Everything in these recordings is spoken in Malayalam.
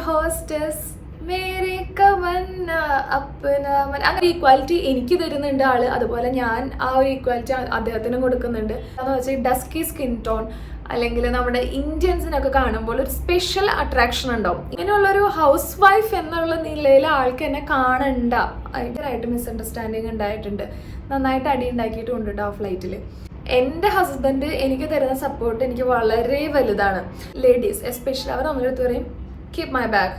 ഹോസ്റ്റസ് മേരെ കവന്ന അപ്പന അങ്ങനെ ഈക്വാലിറ്റി എനിക്ക് തരുന്നുണ്ട് ആള്. അതുപോലെ ഞാൻ ആ ഒരു ഈക്വാലിറ്റി അദ്ദേഹത്തിനും കൊടുക്കുന്നുണ്ട്. എന്ന് വെച്ചാൽ ഡസ്കി സ്കിൻ ടോൺ അല്ലെങ്കിൽ നമ്മുടെ ഇന്ത്യൻസിനൊക്കെ കാണുമ്പോൾ ഒരു സ്പെഷ്യൽ അട്രാക്ഷൻ ഉണ്ടാവും. ഇങ്ങനെയുള്ളൊരു ഹൗസ് വൈഫ് എന്നുള്ള നിലയിൽ ആൾക്ക് എന്നെ കാണണ്ട. ഭയങ്കരമായിട്ട് മിസ്അണ്ടർസ്റ്റാൻഡിങ് ഉണ്ടായിട്ടുണ്ട്. നന്നായിട്ട് അടി ഉണ്ടാക്കിയിട്ടുണ്ട് കേട്ടോ ഫ്ലൈറ്റിൽ. എൻ്റെ ഹസ്ബൻഡ് എനിക്ക് തരുന്ന സപ്പോർട്ട് എനിക്ക് വളരെ വലുതാണ്. ലേഡീസ് എസ്പെഷ്യലി അവർ നമ്മുടെ അടുത്ത് പറയും keep my bag.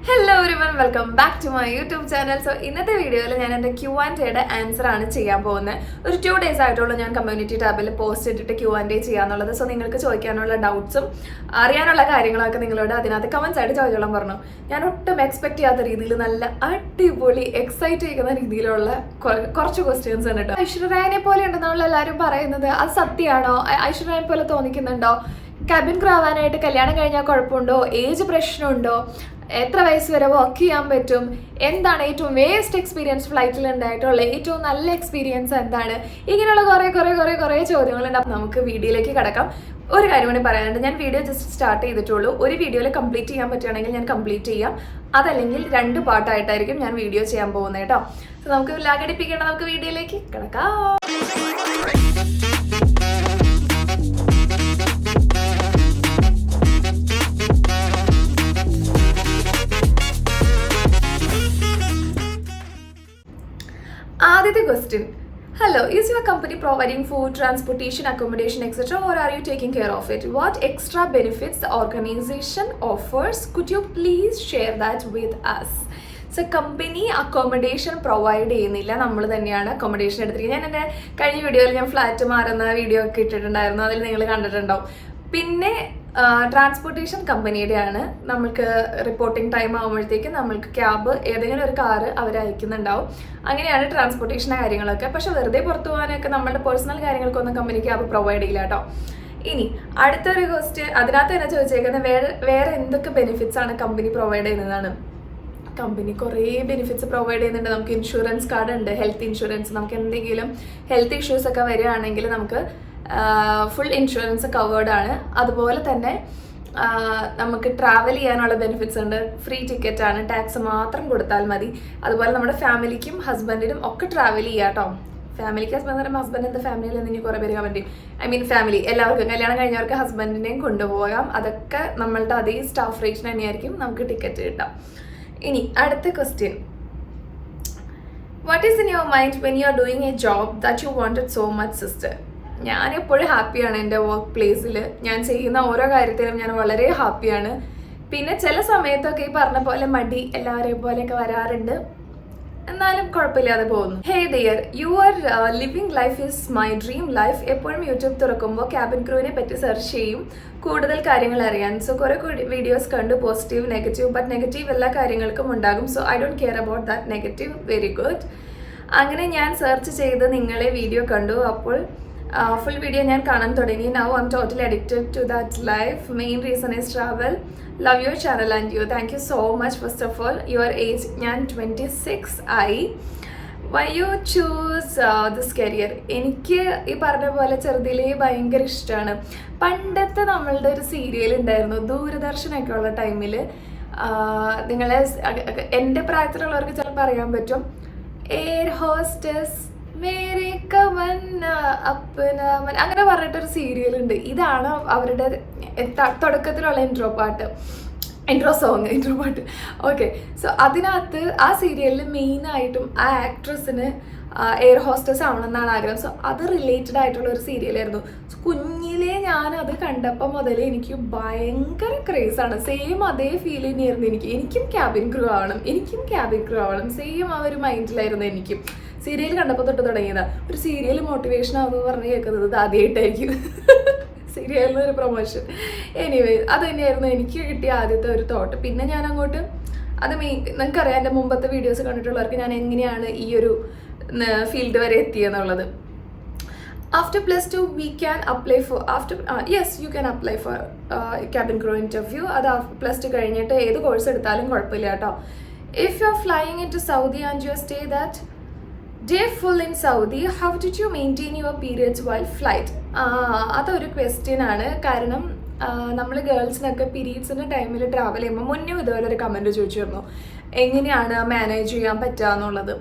Hello everyone, welcome back to my YouTube channel. So ഇന്നത്തെ വീഡിയോയിൽ ഞാൻ എൻ്റെ Q&Aയുടെ ആൻസർ ആണ് ചെയ്യാൻ പോകുന്നത്. ഒരു 2 days ആയിട്ടുള്ള ഞാൻ കമ്മ്യൂണിറ്റി ടാബിൽ പോസ്റ്റ് ഇട്ടിട്ട് Q&A ചെയ്യാന്നുള്ളത്. സോ നിങ്ങൾക്ക് ചോദിക്കാനുള്ള ഡൗട്ട്സും അറിയാനുള്ള കാര്യങ്ങളൊക്കെ നിങ്ങളോട് അതിനകത്ത് കമൻസ് ആയിട്ട് ചോദിച്ചോളാൻ പറഞ്ഞു. ഞാൻ ഒട്ടും എക്സ്പെക്ട് ചെയ്യാത്ത രീതിയിൽ നല്ല അടിപൊളി എക്സൈറ്റ് ചെയ്യുന്ന രീതിയിലുള്ള കുറച്ച് ക്വസ്റ്റ്യൻസ് ഉണ്ട് കേട്ടോ. ഐശ്വര്യനെ പോലെ ഉണ്ടെന്നുള്ള എല്ലാവരും പറയുന്നത് അത് സത്യമാണോ? ഐശ്വര്യനെ പോലെ തോന്നിക്കുന്നുണ്ടോ? cabin crew ആവാനായിട്ട് കല്യാണം കഴിഞ്ഞാൽ കുഴപ്പമുണ്ടോ? ഏജ് പ്രശ്നമുണ്ടോ? എത്ര വയസ്സ് വരെ വർക്ക് ചെയ്യാൻ പറ്റും? എന്താണ് ഏറ്റവും വേസ്റ്റ് എക്സ്പീരിയൻസ് ഫ്ലൈറ്റിൽ ഉണ്ടായിട്ടുള്ള ഏറ്റവും നല്ല എക്സ്പീരിയൻസ് എന്താണ്? ഇങ്ങനെയുള്ള കുറേ ചോദ്യങ്ങളുണ്ട്. അപ്പം നമുക്ക് വീഡിയോയിലേക്ക് കിടക്കാം. ഒരു കാര്യം കൂടി പറയാനുണ്ട്. ഞാൻ വീഡിയോ ജസ്റ്റ് സ്റ്റാർട്ട് ചെയ്തിട്ടുള്ളൂ. ഒരു വീഡിയോയിൽ കംപ്ലീറ്റ് ചെയ്യാൻ പറ്റുകയാണെങ്കിൽ ഞാൻ കംപ്ലീറ്റ് ചെയ്യാം. അതല്ലെങ്കിൽ 2 പാർട്ടായിട്ടായിരിക്കും ഞാൻ വീഡിയോ ചെയ്യാൻ പോകുന്നത് കേട്ടോ. സോ നമുക്ക് ലാഗടിപ്പിക്കേണ്ട നമുക്ക് വീഡിയോയിലേക്ക് കിടക്കാം. ആദ്യത്തെ question, hello, is your company providing food, transportation, accommodation, etc., or are you taking care of it? What extra benefits the organization offers? Could you please share that with us? So company accommodation provide ചെയ്യുന്നില്ല, നമ്മൾ തന്നെയാണ് അക്കോമഡേഷൻ എടുത്തിരിക്കുന്നത്. ഞാൻ എൻ്റെ കഴിഞ്ഞ വീഡിയോയിൽ ഞാൻ ഫ്ലാറ്റ് മാറുന്ന വീഡിയോ ഒക്കെ ഇട്ടിട്ടുണ്ടായിരുന്നു, അതിൽ നിങ്ങൾ കണ്ടിട്ടുണ്ടാവും. പിന്നെ ട്രാൻസ്പോർട്ടേഷൻ കമ്പനിയുടെയാണ്. നമ്മൾക്ക് റിപ്പോർട്ടിംഗ് ടൈം ആകുമ്പോഴത്തേക്കും നമ്മൾക്ക് ക്യാബ് ഏതെങ്കിലും ഒരു കാറ് അവർ അയക്കുന്നുണ്ടാവും. അങ്ങനെയാണ് ട്രാൻസ്പോർട്ടേഷൻ്റെ കാര്യങ്ങളൊക്കെ. പക്ഷെ വെറുതെ പുറത്തു പോകാനൊക്കെ നമ്മളുടെ പേഴ്സണൽ കാര്യങ്ങൾക്കൊന്നും കമ്പനി ക്യാബ് പ്രൊവൈഡ് ചെയ്യില്ല കേട്ടോ. ഇനി അടുത്തൊരു ക്വസ്റ്റ്യൻ, അതിനകത്ത് തന്നെ ചോദിച്ചേക്കുന്നത് വേറെ എന്തൊക്കെ ബെനിഫിറ്റ്സ് ആണ് കമ്പനി പ്രൊവൈഡ് ചെയ്യുന്നതാണ്. കമ്പനി കുറേ ബെനിഫിറ്റ്സ് പ്രൊവൈഡ് ചെയ്യുന്നുണ്ട്. നമുക്ക് ഇൻഷുറൻസ് കാർഡ് ഉണ്ട്, ഹെൽത്ത് ഇൻഷുറൻസ്. നമുക്ക് എന്തെങ്കിലും ഹെൽത്ത് ഇഷ്യൂസ് ഒക്കെ വരികയാണെങ്കിൽ നമുക്ക് ഫുൾ ഇൻഷുറൻസ് കവേർഡ് ആണ്. അതുപോലെ തന്നെ നമുക്ക് ട്രാവൽ ചെയ്യാനുള്ള ബെനിഫിറ്റ്സ് ഉണ്ട്. ഫ്രീ ടിക്കറ്റ് ആണ്, ടാക്സ് മാത്രം കൊടുത്താൽ മതി. അതുപോലെ നമ്മുടെ ഫാമിലിക്കും ഹസ്ബൻഡിനും ഒക്കെ ട്രാവൽ ചെയ്യാം കേട്ടോ. ഫാമിലിക്ക് ഹസ്ബൻഡ് എന്താ ഫാമിലിയിൽ നിന്ന് ഇനി കുറേ പേര് കമൻറ്റ് ചെയ്യും. ഫാമിലി എല്ലാവർക്കും കല്യാണം കഴിഞ്ഞവർക്ക് ഹസ്ബൻഡിനെയും കൊണ്ടുപോകാം. അതൊക്കെ നമ്മളുടെ അതേ സ്റ്റാഫ് റേറ്റിന് തന്നെയായിരിക്കും നമുക്ക് ടിക്കറ്റ് കിട്ടാം. ഇനി അടുത്ത question, what is in your mind when you are doing A job that you wanted so much sister? ഞാൻ എപ്പോഴും ഹാപ്പിയാണ്. എൻ്റെ വർക്ക് പ്ലേസിൽ ഞാൻ ചെയ്യുന്ന ഓരോ കാര്യത്തിലും ഞാൻ വളരെ ഹാപ്പിയാണ്. പിന്നെ ചില സമയത്തൊക്കെ ഈ പറഞ്ഞ പോലെ മടി എല്ലാവരെയും പോലെയൊക്കെ വരാറുണ്ട്, എന്നാലും കുഴപ്പമില്ലാതെ പോകുന്നു. Hey dear, your living life is my dream life. എപ്പോഴും യൂട്യൂബ് തുറക്കുമ്പോൾ ക്യാബിൻ ക്രൂവിനെ പറ്റി സെർച്ച് ചെയ്യും കൂടുതൽ കാര്യങ്ങൾ അറിയാൻ. സോ കുറേ വീഡിയോസ് കണ്ടു, പോസിറ്റീവ് നെഗറ്റീവ്. ബട്ട് നെഗറ്റീവ് എല്ലാ കാര്യങ്ങൾക്കും ഉണ്ടാകും. So I don't care about that negative. Very good. അങ്ങനെ ഞാൻ സെർച്ച് ചെയ്ത് നിങ്ങളെ വീഡിയോ കണ്ടു. അപ്പോൾ ഫുൾ വീഡിയോ ഞാൻ കാണാൻ തുടങ്ങി. Now I am totally addicted to that life. Main reason is travel. Love your channel and you. Thank you so much. First of all your age, ഞാൻ 26 ആയി. Why you choose this career? എനിക്ക് ഈ പറഞ്ഞ പോലെ ചെറുതിലേ ഭയങ്കര ഇഷ്ടമാണ്. പണ്ടത്തെ നമ്മളുടെ ഒരു സീരിയൽ ഉണ്ടായിരുന്നു ദൂരദർശനൊക്കെ ഉള്ള ടൈമിൽ. നിങ്ങളെ എൻ്റെ പ്രായത്തിലുള്ളവർക്ക് ചിലപ്പോൾ അറിയാൻ പറ്റും. എയർ ഹോസ്റ്റസ് മേരെ കവന്ന അപ്പന അങ്ങനെ പറഞ്ഞിട്ടൊരു സീരിയലുണ്ട്. ഇതാണ് അവരുടെ തുടക്കത്തിലുള്ള ഇൻട്രോ പാട്ട്. ഓക്കെ. സോ അതിനകത്ത് ആ സീരിയലിൽ മെയിനായിട്ടും ആ ആക്ട്രസിന് എയർ ഹോസ്റ്റസ് ആവണമെന്നാണ് ആഗ്രഹം. സോ അത് റിലേറ്റഡ് ആയിട്ടുള്ള ഒരു സീരിയലായിരുന്നു. സോ കുഞ്ഞിലേ ഞാനത് കണ്ടപ്പോൾ മുതലേ എനിക്ക് ഭയങ്കര ക്രേസാണ്. സെയിം അതേ ഫീൽ തന്നെയായിരുന്നു എനിക്കും ക്യാബിൻ ക്രൂ ആവണം. സെയിം ആ ഒരു മൈൻഡിലായിരുന്നു എനിക്കും. സീരിയൽ കണ്ടപ്പോൾ തൊട്ട് തുടങ്ങിയതാ. ഒരു സീരിയൽ മോട്ടിവേഷൻ ആവുമെന്ന് പറഞ്ഞ് കേൾക്കുന്നത് ഇത് ആദ്യമായിട്ടായിരിക്കും. സീരിയലിന് ഒരു പ്രൊമോഷൻ. എനിവേ അത് തന്നെയായിരുന്നു എനിക്ക് കിട്ടിയ ആദ്യത്തെ ഒരു തോട്ട്. പിന്നെ ഞാൻ അങ്ങോട്ട് അത് നിങ്ങൾക്കറിയാം, എൻ്റെ മുമ്പത്തെ വീഡിയോസ് കണ്ടിട്ടുള്ളവർക്ക് ഞാൻ എങ്ങനെയാണ് ഈ ഒരു ഫീൽഡ് വരെ എത്തിയെന്നുള്ളത്. After +2 we can apply for yes you can apply for cabin crew interview. അത് +2 കഴിഞ്ഞിട്ട് ഏത് കോഴ്സ് എടുത്താലും കുഴപ്പമില്ല കേട്ടോ. If you are flying into Saudi and you stay that day full in Saudi, how did you maintain your periods while flight? അതൊരു ക്വസ്റ്റ്യൻ ആണ്. കാരണം നമ്മൾ ഗേൾസിനൊക്കെ പീരീഡ്സിൻ്റെ ടൈമിൽ ട്രാവൽ ചെയ്യുമ്പോൾ മുന്നേ ഇതുപോലെ ഒരു കമൻറ്റ് ചോദിച്ചിരുന്നു എങ്ങനെയാണ് മാനേജ് ചെയ്യാൻ പറ്റുക എന്നുള്ളത്.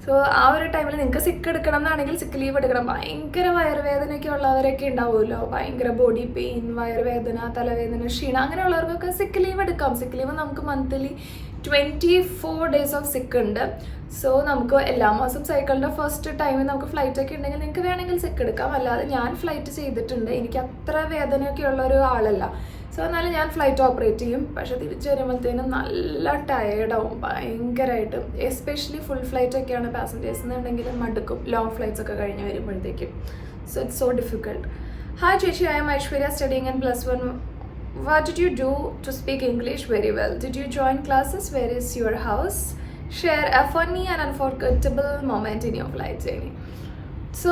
സോ ആ ഒരു ടൈമിൽ നിങ്ങൾക്ക് സിക്ക് എടുക്കണം എന്നാണെങ്കിൽ സിക്ക് ലീവ് എടുക്കണം. ഭയങ്കര വയറുവേദനയൊക്കെ ഉള്ളവരൊക്കെ ഉണ്ടാവുമല്ലോ, ഭയങ്കര ബോഡി പെയിൻ, വയറുവേദന, തലവേദന, ക്ഷീണം, അങ്ങനെയുള്ളവർക്കൊക്കെ സിക്ക് ലീവ് എടുക്കാം. സിക്ക് ലീവ് നമുക്ക് മന്ത്ലി 24 days ഓഫ് സിക്ക് ഉണ്ട്. സോ നമുക്ക് എല്ലാ മാസം സൈക്കിളിൻ്റെ ഫസ്റ്റ് ടൈമിൽ നമുക്ക് ഫ്ലൈറ്റൊക്കെ ഉണ്ടെങ്കിൽ നിങ്ങൾക്ക് വേണമെങ്കിൽ സിക്ക് എടുക്കാം. അല്ലാതെ ഞാൻ ഫ്ലൈറ്റ് ചെയ്തിട്ടുണ്ട്, എനിക്ക് അത്ര വേദനയൊക്കെ ഉള്ള ഒരു ആളല്ല. സോ എന്നാലും ഞാൻ ഫ്ലൈറ്റ് ഓപ്പറേറ്റ് ചെയ്യും. പക്ഷേ തിരിച്ചു വരുമ്പോഴത്തേനും നല്ല ടയേർഡാവും ഭയങ്കരമായിട്ട്. എസ്പെഷ്യലി ഫുൾ ഫ്ലൈറ്റൊക്കെയാണ് പാസഞ്ചേഴ്സ് എന്നുണ്ടെങ്കിൽ മടുക്കും, ലോങ് ഫ്ലൈറ്റ്സ് ഒക്കെ കഴിഞ്ഞ് വരുമ്പോഴത്തേക്കും. So it's so difficult. Hi ചേച്ചി, I am Aishwarya studying in +1. What did you do to speak English very well? Did you join classes? Where is your house? Share a funny and unforgettable moment in your flight journey. So,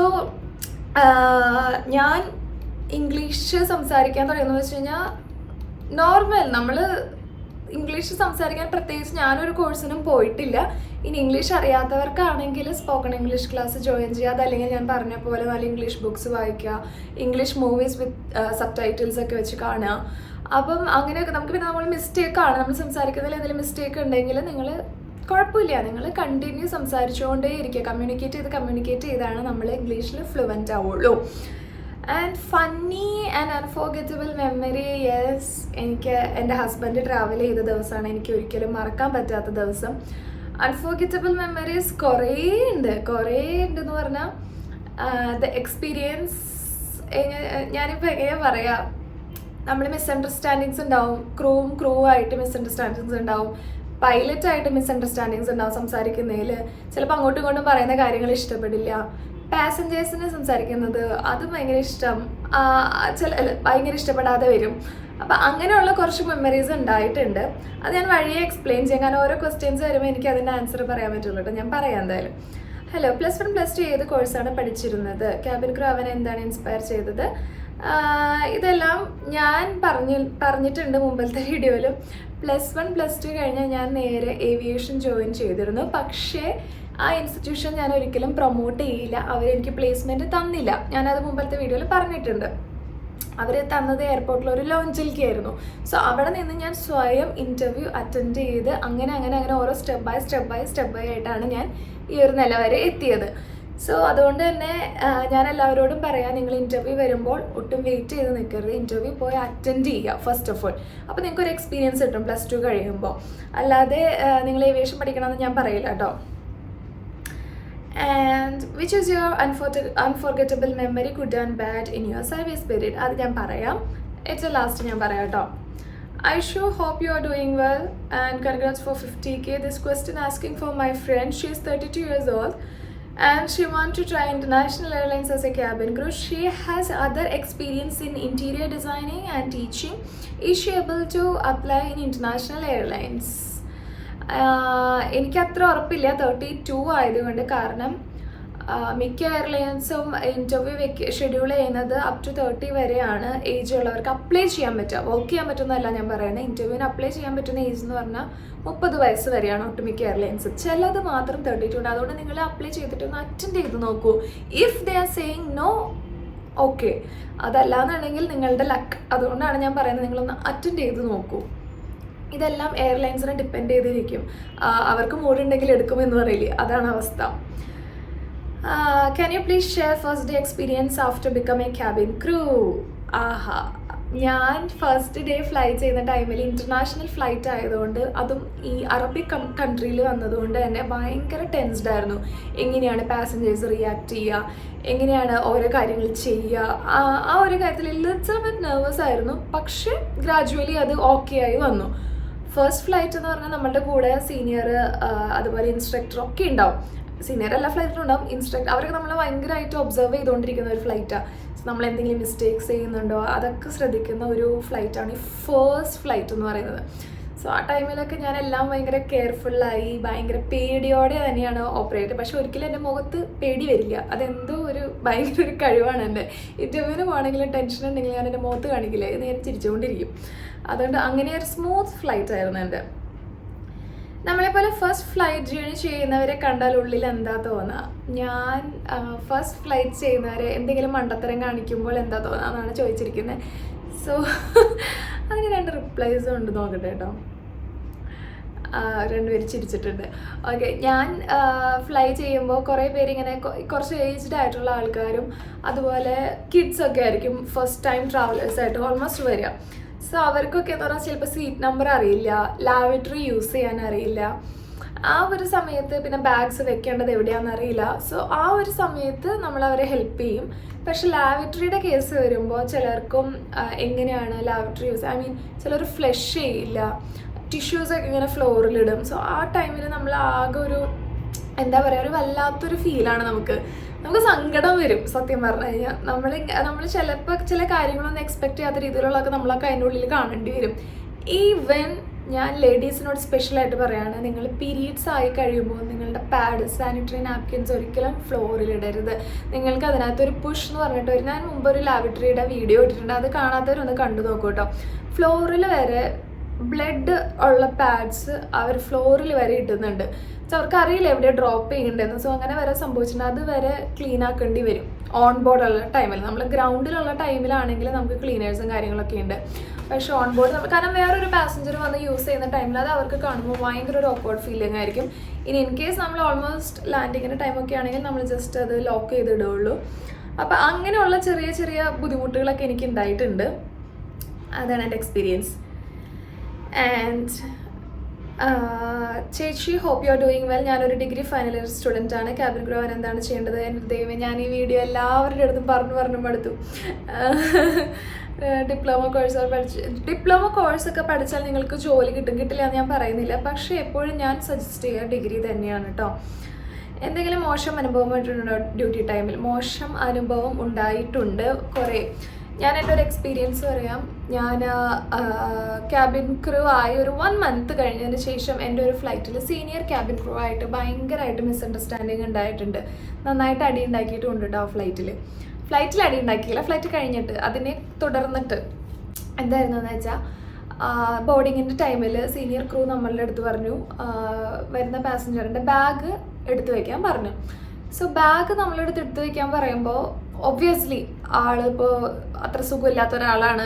ഞാൻ ഇംഗ്ലീഷ് സംസാരിക്കാൻ തുടങ്ങിയെന്ന് വെച്ച് കഴിഞ്ഞാൽ നോർമൽ നമ്മൾ ഇംഗ്ലീഷ് സംസാരിക്കാൻ പ്രത്യേകിച്ച് ഞാനൊരു കോഴ്സിനും പോയിട്ടില്ല. ഇനി ഇംഗ്ലീഷ് അറിയാത്തവർക്കാണെങ്കിൽ സ്പോക്കൺ ഇംഗ്ലീഷ് ക്ലാസ് ജോയിൻ ചെയ്യുക, അതല്ലെങ്കിൽ ഞാൻ പറഞ്ഞ പോലെ നല്ല ഇംഗ്ലീഷ് ബുക്സ് വായിക്കുക, English movies with subtitles ഒക്കെ വെച്ച് കാണുക. അപ്പം അങ്ങനെയൊക്കെ നമുക്ക് പിന്നെ നമ്മൾ മിസ്റ്റേക്കാണ്, നമ്മൾ സംസാരിക്കുന്നതിൽ എന്തെങ്കിലും മിസ്റ്റേക്ക് ഉണ്ടെങ്കിൽ നിങ്ങൾ കുഴപ്പമില്ല, നിങ്ങൾ കണ്ടിന്യൂ സംസാരിച്ചുകൊണ്ടേ ഇരിക്കുക. കമ്മ്യൂണിക്കേറ്റ് ചെയ്താണ് നമ്മൾ ഇംഗ്ലീഷിൽ ഫ്ലുവൻ്റ് ആവുള്ളൂ. And funny and unforgettable memory, yes, എനിക്ക് എൻ്റെ ഹസ്ബൻഡ് ട്രാവൽ ചെയ്ത ദിവസമാണ് എനിക്ക് ഒരിക്കലും മറക്കാൻ പറ്റാത്ത ദിവസം. അൺഫോർഗറ്റബിൾ മെമ്മറീസ് കുറേ ഉണ്ടെന്ന് പറഞ്ഞാൽ ദ എക്സ്പീരിയൻസ് ഞാനിപ്പോൾ എങ്ങനെയാണ് പറയുക, നമ്മൾ മിസ്അണ്ടർസ്റ്റാൻഡിങ്സ് ഉണ്ടാവും, ക്രൂ ആയിട്ട് മിസ്അണ്ടർസ്റ്റാൻഡിങ്സ് ഉണ്ടാവും, പൈലറ്റായിട്ട് മിസ്അണ്ടർസ്റ്റാൻഡിങ്സ് ഉണ്ടാവും. സംസാരിക്കുന്നതിൽ ചിലപ്പോൾ അങ്ങോട്ടും ഇങ്ങോട്ടും പറയുന്ന കാര്യങ്ങൾ ഇഷ്ടപ്പെടില്ല. പാസഞ്ചേഴ്സിന് സംസാരിക്കുന്നത് അത് ഭയങ്കര ഇഷ്ടം, ഭയങ്കര ഇഷ്ടപ്പെടാതെ വരും. അപ്പം അങ്ങനെയുള്ള കുറച്ച് മെമ്മറീസ് ഉണ്ടായിട്ടുണ്ട്. അത് ഞാൻ വഴിയെ എക്സ്പ്ലെയിൻ ചെയ്യാം, കാരണം ഓരോ ക്വസ്റ്റ്യൻസ് വരുമ്പോൾ എനിക്ക് അതിൻ്റെ ആൻസർ പറയാൻ പറ്റുള്ളൂ കേട്ടോ. ഞാൻ പറയാം എന്തായാലും. ഹലോ, +1 +2 ഏത് കോഴ്സാണ് പഠിച്ചിരുന്നത്? ക്യാബിൻ ക്രൂ ആവാൻ എന്താണ് ഇൻസ്പയർ ചെയ്തത്? ഇതെല്ലാം ഞാൻ പറഞ്ഞിട്ടുണ്ട് മുമ്പത്തെ വീഡിയോയിലും. +1 +2 കഴിഞ്ഞാൽ ഞാൻ നേരെ ഏവിയേഷൻ ജോയിൻ ചെയ്തിരുന്നു. പക്ഷേ ആ ഇൻസ്റ്റിറ്റ്യൂഷൻ ഞാൻ ഒരിക്കലും പ്രൊമോട്ട് ചെയ്യില്ല, അവരെനിക്ക് പ്ലേസ്മെൻറ്റ് തന്നില്ല. ഞാനത് മുമ്പത്തെ വീഡിയോയിൽ പറഞ്ഞിട്ടുണ്ട്. അവർ തന്നത് എയർപോർട്ടിൽ ഒരു ലോഞ്ചിലേക്കായിരുന്നു. സോ അവിടെ നിന്ന് ഞാൻ സ്വയം ഇൻ്റർവ്യൂ അറ്റൻഡ് ചെയ്ത് അങ്ങനെ ഓരോ സ്റ്റെപ്പ് ബൈ ആയിട്ടാണ് ഞാൻ ഈ ഒരു നില വരെ എത്തിയത്. സോ അതുകൊണ്ട് തന്നെ ഞാൻ എല്ലാവരോടും പറയാം, നിങ്ങൾ ഇൻ്റർവ്യൂ വരുമ്പോൾ ഒട്ടും വെയിറ്റ് ചെയ്ത് നിൽക്കരുത്, ഇൻ്റർവ്യൂ പോയി അറ്റൻഡ് ചെയ്യുക ഫസ്റ്റ് ഓഫ് ഓൾ. അപ്പോൾ നിങ്ങൾക്ക് ഒരു എക്സ്പീരിയൻസ് കിട്ടും +2 കഴിയുമ്പോൾ. അല്ലാതെ നിങ്ങൾ ഏവിയേഷൻ പഠിക്കണമെന്ന് ഞാൻ പറയില്ല കേട്ടോ. And which is your unforgettable memory, good and bad, in your service period? അത് ഞാൻ പറയാം, ഏറ്റവും ലാസ്റ്റ് ഞാൻ പറയാം കേട്ടോ. I sure hope you are doing well and congrats for 50K. This question asking for my friend. She is 32 years old and she wants to try international airlines as a cabin crew. She has other experience in interior designing and teaching. Is she able to apply in international airlines? എനിക്കത്ര ഉറപ്പില്ല 32 ആയതുകൊണ്ട്. കാരണം മിക്ക എയർലൈൻസും ഇൻ്റർവ്യൂ ഷെഡ്യൂൾ ചെയ്യുന്നത് അപ് ടു 30 വരെയാണ് ഏജ് ഉള്ളവർക്ക് അപ്ലൈ ചെയ്യാൻ പറ്റുക. വർക്ക് ചെയ്യാൻ പറ്റുന്നതല്ല ഞാൻ പറയുന്നത്. ഇൻ്റർവ്യൂവിന് അപ്ലൈ ചെയ്യാൻ പറ്റുന്ന ഏജ് എന്ന് പറഞ്ഞാൽ 30 വയസ്സ് വരെയാണ് ഒട്ടുമിക്ക എയർലൈൻസ്. ചിലത് മാത്രം 32 ഉണ്ട്. അതുകൊണ്ട് നിങ്ങൾ അപ്ലൈ ചെയ്തിട്ടൊന്ന് അറ്റൻഡ് ചെയ്ത് നോക്കൂ. If they are saying no, okay. അതല്ലാന്നുണ്ടെങ്കിൽ നിങ്ങളുടെ ലക്ക്. അതുകൊണ്ടാണ് ഞാൻ പറയുന്നത്, നിങ്ങളൊന്ന് അറ്റൻഡ് ചെയ്ത് നോക്കൂ. ഇതെല്ലാം എയർലൈൻസിനെ ഡിപ്പെൻഡ് ചെയ്തിരിക്കും. അവർക്ക് മൂടുണ്ടെങ്കിൽ എടുക്കുമെന്ന് പറയില്ലേ, അതാണ് അവസ്ഥ. Can you please share first day experience after becoming cabin crew? ഞാൻ ഫസ്റ്റ് ഡേ ഫ്ലൈ ചെയ്യുന്ന ടൈമിൽ ഇൻ്റർനാഷണൽ ഫ്ലൈറ്റ് ആയതുകൊണ്ട്, അതും ഈ അറബിക് കൺട്രിയിൽ വന്നതുകൊണ്ട് തന്നെ ഭയങ്കര ടെൻസ്ഡ് ആയിരുന്നു. എങ്ങനെയാണ് പാസഞ്ചേഴ്സ് റിയാക്ട് ചെയ്യുക, എങ്ങനെയാണ് ഓരോ കാര്യങ്ങൾ ചെയ്യുക, ആ ഒരു കാര്യത്തിൽ ലിറ്റിൽ ബിറ്റ് നെർവസ് ആയിരുന്നു. പക്ഷേ ഗ്രാജുവലി അത് ഓക്കെ ആയി വന്നു. ഫസ്റ്റ് ഫ്ലൈറ്റ് എന്ന് പറഞ്ഞാൽ നമ്മളുടെ കൂടെ സീനിയർ അതുപോലെ ഇൻസ്ട്രക്ടർ ഒക്കെ ഉണ്ടാവും. സീനിയർ എല്ലാ ഫ്ലൈറ്റിലും ഉണ്ടാവും, ഇൻസ്ട്രക്ടർ അവരൊക്കെ നമ്മളെ ഭയങ്കരമായിട്ട് ഒബ്സർവ് ചെയ്തുകൊണ്ടിരിക്കുന്ന ഒരു ഫ്ലൈറ്റാണ്. നമ്മൾ എന്തെങ്കിലും മിസ്റ്റേക്സ് ചെയ്യുന്നുണ്ടോ അതൊക്കെ ശ്രദ്ധിക്കുന്ന ഒരു ഫ്ലൈറ്റാണ് ഈ ഫസ്റ്റ് ഫ്ലൈറ്റ് എന്ന് പറയുന്നത്. സോ ആ ടൈമിലൊക്കെ ഞാൻ എല്ലാം ഭയങ്കര കെയർഫുള്ളായി, ഭയങ്കര പേടിയോടെ തന്നെയാണ് ഓപ്പറേറ്റ്. പക്ഷെ ഒരിക്കലും എൻ്റെ മുഖത്ത് പേടി വരില്ല. അതെന്തോ ഭയങ്കര ഒരു കഴിവാണ് എൻ്റെ. ഇൻ്റർവ്യൂവിന് പോകണമെങ്കിലും ടെൻഷൻ ഉണ്ടെങ്കിൽ ഞാൻ എൻ്റെ മുഖത്ത് കാണിക്കില്ലേ, നേരെ ചിരിച്ചുകൊണ്ടിരിക്കും. അതുകൊണ്ട് അങ്ങനെ ഒരു സ്മൂത്ത് ഫ്ലൈറ്റ് ആയിരുന്നു എൻ്റെ. നമ്മളെപ്പോലെ ഫസ്റ്റ് ഫ്ലൈറ്റ് ജേണി ചെയ്യുന്നവരെ കണ്ടാൽ ഉള്ളിൽ എന്താ തോന്നുക? ഞാൻ ഫസ്റ്റ് ഫ്ലൈറ്റ് ചെയ്യുന്നവരെ എന്തെങ്കിലും മണ്ടത്തരം കാണിക്കുമ്പോൾ എന്താ തോന്നുക എന്നാണ് ചോദിച്ചിരിക്കുന്നത്. സോ അങ്ങനെ 2 റിപ്ലൈസും ഉണ്ട്, നോക്കട്ടെ കേട്ടോ. രണ്ടുപേര് ചിരിച്ചിട്ടുണ്ട്. ഓക്കെ, ഞാൻ ഫ്ലൈ ചെയ്യുമ്പോൾ കുറേ പേര് ഇങ്ങനെ കുറച്ച് ഏജ്ഡ് ആയിട്ടുള്ള ആൾക്കാരും അതുപോലെ കിഡ്സൊക്കെ ആയിരിക്കും ഫസ്റ്റ് ടൈം ട്രാവലേഴ്സായിട്ട് ഓൾമോസ്റ്റ് വരിക. സോ അവർക്കൊക്കെ എന്ന് പറഞ്ഞാൽ ചിലപ്പോൾ സീറ്റ് നമ്പർ അറിയില്ല, ലാവറ്ററി യൂസ് ചെയ്യാൻ അറിയില്ല. ആ ഒരു സമയത്ത് പിന്നെ ബാഗ്സ് വെക്കേണ്ടത് എവിടെയാണെന്ന് അറിയില്ല. സോ ആ ഒരു സമയത്ത് നമ്മൾ അവരെ ഹെൽപ്പ് ചെയ്യും. പക്ഷെ ലാവറ്ററിയുടെ കേസ് വരുമ്പോൾ ചിലർക്കും എങ്ങനെയാണ് ലാവറ്ററി യൂസ്, ഐ മീൻ ചിലർ ഫ്ലഷ് ചെയ്യില്ല, ടിഷ്യൂസൊക്കെ ഇങ്ങനെ ഫ്ലോറിലിടും. സോ ആ ടൈമിൽ നമ്മൾ ആകെ ഒരു എന്താ പറയുക, ഒരു വല്ലാത്തൊരു ഫീലാണ് നമുക്ക് സങ്കടം വരും സത്യം പറഞ്ഞു കഴിഞ്ഞാൽ. നമ്മൾ ചിലപ്പോൾ ചില കാര്യങ്ങളൊന്നും എക്സ്പെക്ട് ചെയ്യാത്ത രീതിയിലുള്ളതൊക്കെ നമ്മളൊക്കെ അതിൻ്റെ ഉള്ളിൽ കാണേണ്ടി വരും. ഈവൻ ഞാൻ ലേഡീസിനോട് സ്പെഷ്യലായിട്ട് പറയുകയാണ്, നിങ്ങൾ പീരീഡ്സ് ആയി കഴിയുമ്പോൾ നിങ്ങളുടെ പാഡ്, സാനിറ്ററി നാപ്കിൻസ് ഒരിക്കലും ഫ്ലോറിലിടരുത്. നിങ്ങൾക്ക് അതിനകത്തൊരു പുഷ് എന്ന് പറഞ്ഞിട്ട് ഞാൻ മുമ്പ് ഒരു ലാവറ്ററിയുടെ വീഡിയോ ഇട്ടിട്ടുണ്ട്, അത് കാണാത്തവരൊന്ന് കണ്ടു നോക്കൂ കേട്ടോ. ഫ്ലോറിൽ വരെ ബ്ലഡ് ഉള്ള പാഡ്സ് അവർ ഫ്ലോറിൽ വരെ ഇടുന്നുണ്ട്. സോ അവർക്ക് അറിയില്ല എവിടെ ഡ്രോപ്പ് ചെയ്യണ്ടെന്ന്. സോ അങ്ങനെ വരെ സംഭവിച്ചിട്ടുണ്ട്. അത് വരെ ക്ലീൻ ആക്കേണ്ടി വരും ഓൺ ബോർഡുള്ള ടൈമിൽ. നമ്മൾ ഗ്രൗണ്ടിലുള്ള ടൈമിലാണെങ്കിൽ നമുക്ക് ക്ലീനേഴ്സും കാര്യങ്ങളൊക്കെ ഉണ്ട്. പക്ഷേ ഓൺ ബോർഡ് നമ്മൾ, കാരണം വേറൊരു പാസഞ്ചർ വന്ന് യൂസ് ചെയ്യുന്ന ടൈമിൽ അത് അവർക്ക് കാണുമ്പോൾ ഭയങ്കര ഒരു ഓക്വേർഡ് ഫീലിംഗ് ആയിരിക്കും. ഇനി ഇൻ കേസ് നമ്മൾ ഓൾമോസ്റ്റ് ലാൻഡിങ്ങിൻ്റെ ടൈമൊക്കെ ആണെങ്കിൽ നമ്മൾ ജസ്റ്റ് അത് ലോക്ക് ചെയ്തിടുകയുള്ളൂ. അപ്പോൾ അങ്ങനെയുള്ള ചെറിയ ചെറിയ ബുദ്ധിമുട്ടുകളൊക്കെ എനിക്ക് ഉണ്ടായിട്ടുണ്ട്. അതാണ് എൻ്റെ എക്സ്പീരിയൻസ്. ആൻഡ് ചേച്ചി, hope you are doing well. ഞാനൊരു ഡിഗ്രി ഫൈനൽ ഇയർ സ്റ്റുഡൻ്റ് ആണ്. ക്യാബിൻ ക്രൂ ആവാൻ എന്താണ് ചെയ്യേണ്ടത്? എൻ്റെ ദൈവമേ, ഞാൻ ഈ വീഡിയോ എല്ലാവരുടെ അടുത്തും പറഞ്ഞു മടുത്തു. ഡിപ്ലോമ കോഴ്സൊക്കെ പഠിച്ചാൽ നിങ്ങൾക്ക് ജോലി കിട്ടില്ല എന്ന് ഞാൻ പറയുന്നില്ല. പക്ഷേ എപ്പോഴും ഞാൻ സജസ്റ്റ് ചെയ്യുക ഡിഗ്രി തന്നെയാണ് കേട്ടോ. എന്തെങ്കിലും മോശം അനുഭവം ഉണ്ടായിട്ടുണ്ടോ ഡ്യൂട്ടി ടൈമിൽ? മോശം അനുഭവം ഉണ്ടായിട്ടുണ്ട് കുറേ. ഞാൻ എൻ്റെ ഒരു എക്സ്പീരിയൻസ് പറയാം. ഞാൻ ക്യാബിൻ ക്രൂ ആയി ഒരു 1 month കഴിഞ്ഞതിന് ശേഷം എൻ്റെ ഒരു ഫ്ലൈറ്റിൽ സീനിയർ ക്യാബിൻ ക്രൂ ആയിട്ട് ഭയങ്കരമായിട്ട് മിസ്അണ്ടർസ്റ്റാൻഡിങ് ഉണ്ടായിട്ടുണ്ട്. നന്നായിട്ട് അടി ഉണ്ടാക്കിയിട്ടുണ്ട് കേട്ടോ ഫ്ലൈറ്റിൽ അടി ഉണ്ടാക്കിയില്ല, ഫ്ലൈറ്റ് കഴിഞ്ഞിട്ട് അതിനെ തുടർന്നിട്ട് എന്തായിരുന്നു എന്ന് വെച്ചാൽ, ബോർഡിങ്ങിൻ്റെ ടൈമിൽ സീനിയർ ക്രൂ നമ്മളുടെ അടുത്ത് പറഞ്ഞു വരുന്ന പാസഞ്ചറിൻ്റെ ബാഗ് എടുത്തു വയ്ക്കാൻ പറഞ്ഞു. സോ ബാഗ് നമ്മളെടുത്ത് എടുത്തു വയ്ക്കാൻ പറയുമ്പോൾ ഒബ്വിയസ്ലി ആളിപ്പോൾ അത്ര സുഖമില്ലാത്ത ഒരാളാണ്,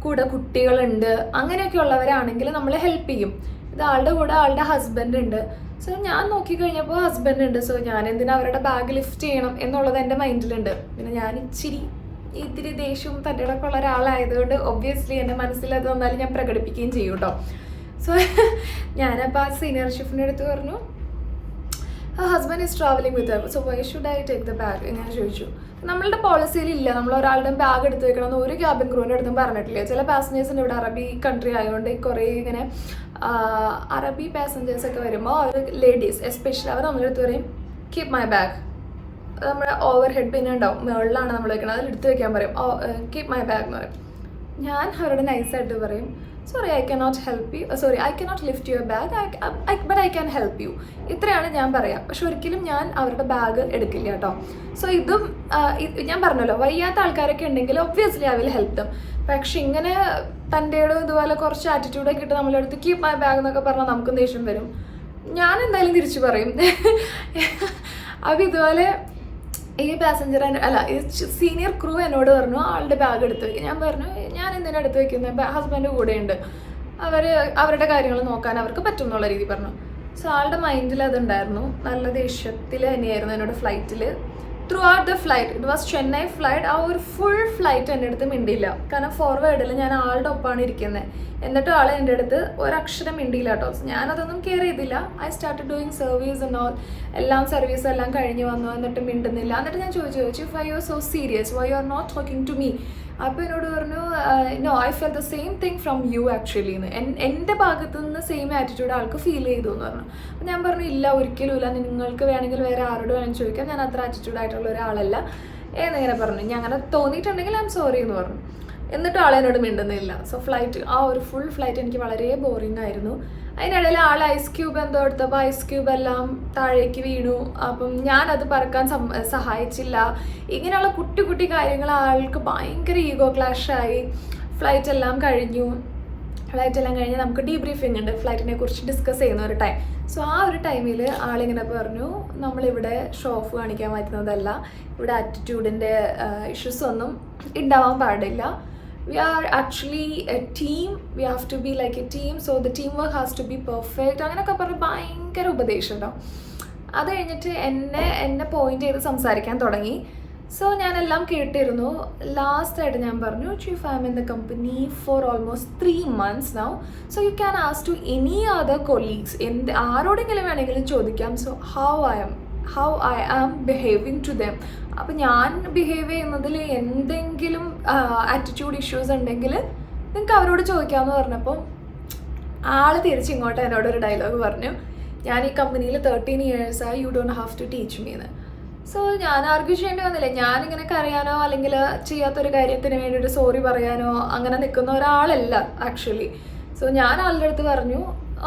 കൂടെ കുട്ടികളുണ്ട്, അങ്ങനെയൊക്കെ ഉള്ളവരാണെങ്കിൽ നമ്മൾ ഹെൽപ്പ് ചെയ്യും. ഇത് ആളുടെ കൂടെ ആളുടെ ഹസ്ബൻഡ് ഉണ്ട്. സോ ഞാൻ നോക്കിക്കഴിഞ്ഞപ്പോൾ ഹസ്ബൻഡ് ഉണ്ട്. സോ ഞാൻ എന്തിനാ അവരുടെ ബാഗ് ലിഫ്റ്റ് ചെയ്യണം എന്നുള്ളത് എൻ്റെ മൈൻഡിലുണ്ട്. പിന്നെ ഞാൻ ഇത്തിരി ദേഷ്യവും തൻ്റെയൊക്കെ ഉള്ള ഒരാളായതുകൊണ്ട് ഒബ്വിയസ്ലി എൻ്റെ മനസ്സിൽ അത് വന്നാലും ഞാൻ പ്രകടിപ്പിക്കുകയും ചെയ്യും കേട്ടോ. സോ ഞാനപ്പോൾ ആ സീനിയർ ഷിഫിൻ്റെ അടുത്ത് പറഞ്ഞു, husband is travelling with Har, so why should I take the bag ഇങ്ങനെ ചോദിച്ചു. നമ്മളുടെ പോളിസിയിലില്ല നമ്മൾ ഒരാളുടെ ബാഗ് എടുത്ത് വെക്കണമെന്ന് ഒരു ക്യാബിൻ ക്രൂവിൻ്റെ അടുത്തും പറഞ്ഞിട്ടില്ല. ചില പാസഞ്ചേഴ്സിൻ്റെ ഇവിടെ അറബി കൺട്രി ആയതുകൊണ്ട് കുറേ ഇങ്ങനെ അറബി പാസഞ്ചേഴ്സൊക്കെ വരുമ്പോൾ അവർ ലേഡീസ് എസ്പെഷ്യലി അവർ നമ്മുടെ അടുത്ത് പറയും കീപ് മൈ ബാഗ്. നമ്മുടെ ഓവർ ഹെഡ് പിന്നെ ഉണ്ടാവും, മുകളിലാണ് നമ്മൾ വെക്കണം, അതിൽ എടുത്ത് വെക്കാൻ പറയും, കീപ് മൈ ബാഗ് എന്ന് പറയും. ഞാൻ അവരോട് നൈസായിട്ട് പറയും, sorry I cannot help you, I cannot lift your bag, but I can help you. ഇത്രയാണ് ഞാൻ പറയാം. പക്ഷെ ഒരിക്കലും ഞാൻ അവരുടെ ബാഗ് എടുക്കില്ല കേട്ടോ. സോ ഇതും ഞാൻ പറഞ്ഞല്ലോ, വയ്യാത്ത ആൾക്കാരൊക്കെ ഉണ്ടെങ്കിൽ obviously I will help them. പക്ഷെ ഇങ്ങനെ തൻ്റെയോട് ഇതുപോലെ കുറച്ച് ആറ്റിറ്റ്യൂഡൊക്കെ ഇട്ട് നമ്മളെടുത്ത് കീപ് മൈ ബാഗ് എന്നൊക്കെ പറഞ്ഞാൽ നമുക്കും ദേഷ്യം വരും. ഞാൻ എന്തായാലും തിരിച്ചു പറയും. അപ്പോൾ ഇതുപോലെ ഈ പാസഞ്ചർ ഈ സീനിയർ ക്രൂ എന്നോട് പറഞ്ഞു ആളുടെ ബാഗ് എടുത്ത് വയ്ക്കും. ഞാൻ പറഞ്ഞു ഞാൻ എന്തിനാണ് എടുത്ത് വയ്ക്കുന്നത്, ഹസ്ബൻഡ് കൂടെയുണ്ട്, അവരുടെ കാര്യങ്ങൾ നോക്കാൻ അവർക്ക് പറ്റും എന്നുള്ള രീതി പറഞ്ഞു. സോ ആളുടെ മൈൻഡിൽ അതുണ്ടായിരുന്നു. നല്ല ദേഷ്യത്തിൽ തന്നെയായിരുന്നു എന്നോട് ഫ്ലൈറ്റിൽ through out the flight. It was Chennai flight. ആ ഒരു ഫുൾ ഫ്ലൈറ്റ് എൻ്റെ അടുത്ത് മിണ്ടിയില്ല. കാരണം ഫോർവേഡിൽ ഞാൻ ആളുടെ ഒപ്പമാണ് ഇരിക്കുന്നത്. എന്നിട്ടും ആൾ എൻ്റെ അടുത്ത് ഒരക്ഷരം മിണ്ടിയില്ല കേട്ടോ. ഞാനതൊന്നും കെയർ ചെയ്തില്ല. I start doing service and all. Service എല്ലാം കഴിഞ്ഞ് വന്നു, എന്നിട്ട് മിണ്ടുന്നില്ല. എന്നിട്ട് ഞാൻ ചോദിച്ചു why you are so serious, why you are not talking to me. അപ്പോൾ എന്നോട് പറഞ്ഞു no I feel the same thing from you actually എന്ന്. എൻ്റെ ഭാഗത്തു നിന്ന് സെയിം ആറ്റിറ്റ്യൂഡ് ആൾക്ക് ഫീൽ ചെയ്തു എന്ന് പറഞ്ഞു. അപ്പോൾ ഞാൻ പറഞ്ഞു ഇല്ല, ഒരിക്കലും ഇല്ല, നിങ്ങൾക്ക് വേണമെങ്കിൽ വേറെ ആരോട് വേണമെങ്കിൽ ചോദിക്കാം, ഞാൻ അത്ര ആറ്റിറ്റ്യൂഡായിട്ടുള്ള ഒരാളല്ല എന്നിങ്ങനെ പറഞ്ഞു. ഞാൻ അങ്ങനെ തോന്നിയിട്ടുണ്ടെങ്കിൽ ഐ എം സോറി എന്ന് പറഞ്ഞു. എന്നിട്ട് ആളെന്നോട് മിണ്ടുന്നില്ല. സോ ഫ്ലൈറ്റ്, ആ ഒരു ഫുൾ ഫ്ലൈറ്റ് എനിക്ക് വളരെ ബോറിംഗ് ആയിരുന്നു. അതിനിടയിൽ ആൾ ഐസ് ക്യൂബ് എന്തോ എടുത്തപ്പോൾ ഐസ് ക്യൂബ് എല്ലാം താഴേക്ക് വീണു. അപ്പം ഞാനത് പറക്കാൻ സഹായിച്ചില്ല. ഇങ്ങനെയുള്ള കുട്ടി കുട്ടി കാര്യങ്ങൾ ആൾക്ക് ഭയങ്കര ഈഗോ ക്ലാഷായി. ഫ്ലൈറ്റ് എല്ലാം കഴിഞ്ഞ് നമുക്ക് ഡീബ്രീഫിംഗ് ഉണ്ട്, ഫ്ലൈറ്റിനെ കുറിച്ച് ഡിസ്കസ് ചെയ്യുന്ന ഒരു ടൈം. സോ ആ ഒരു ടൈമിൽ ആളിങ്ങനെ പറഞ്ഞു, നമ്മളിവിടെ ഷോ ഓഫ് കാണിക്കാൻ പറ്റുന്നതല്ല, ഇവിടെ ആറ്റിറ്റ്യൂഡിൻ്റെ ഇഷ്യൂസ് ഒന്നും ഉണ്ടാവാൻ പാടില്ല, we are actually a team, we have to be like a team, so the teamwork has to be perfect. അങ്ങനെയൊക്കെ പറഞ്ഞ് ഭയങ്കര ഉപദേശം കേട്ടോ. അത് കഴിഞ്ഞിട്ട് എന്നെ പോയിന്റ് ചെയ്ത് സംസാരിക്കാൻ തുടങ്ങി. സോ ഞാനെല്ലാം കേട്ടിരുന്നു. ലാസ്റ്റായിട്ട് ഞാൻ പറഞ്ഞു, chief I am in the company for almost 3 months now, so you can ask to any other colleagues, ആരോടെങ്കിലും വേണമെങ്കിലും ചോദിക്കാം. So how I am behaving to them. അപ്പം ഞാൻ ബിഹേവ് ചെയ്യുന്നതിൽ എന്തെങ്കിലും ആറ്റിറ്റ്യൂഡ് ഇഷ്യൂസ് ഉണ്ടെങ്കിൽ നിങ്ങൾക്ക് അവരോട് ചോദിക്കാമെന്ന് പറഞ്ഞപ്പോൾ ആൾ തിരിച്ചിങ്ങോട്ട് എന്നോടൊരു ഡയലോഗ് പറഞ്ഞു, ഞാൻ ഈ കമ്പനിയിൽ 13 years ആയി, you don't have to teach me എന്ന്. സോ ഞാൻ ആർഗ്യൂ ചെയ്യേണ്ടി വന്നില്ല. ഞാനിങ്ങനെ കരയാനോ അല്ലെങ്കിൽ ചെയ്യാത്തൊരു കാര്യത്തിന് വേണ്ടിയിട്ട് സോറി പറയാനോ അങ്ങനെ നിൽക്കുന്ന ഒരാളല്ല ആക്ച്വലി. സോ ഞാൻ ആളുടെ അടുത്ത് പറഞ്ഞു,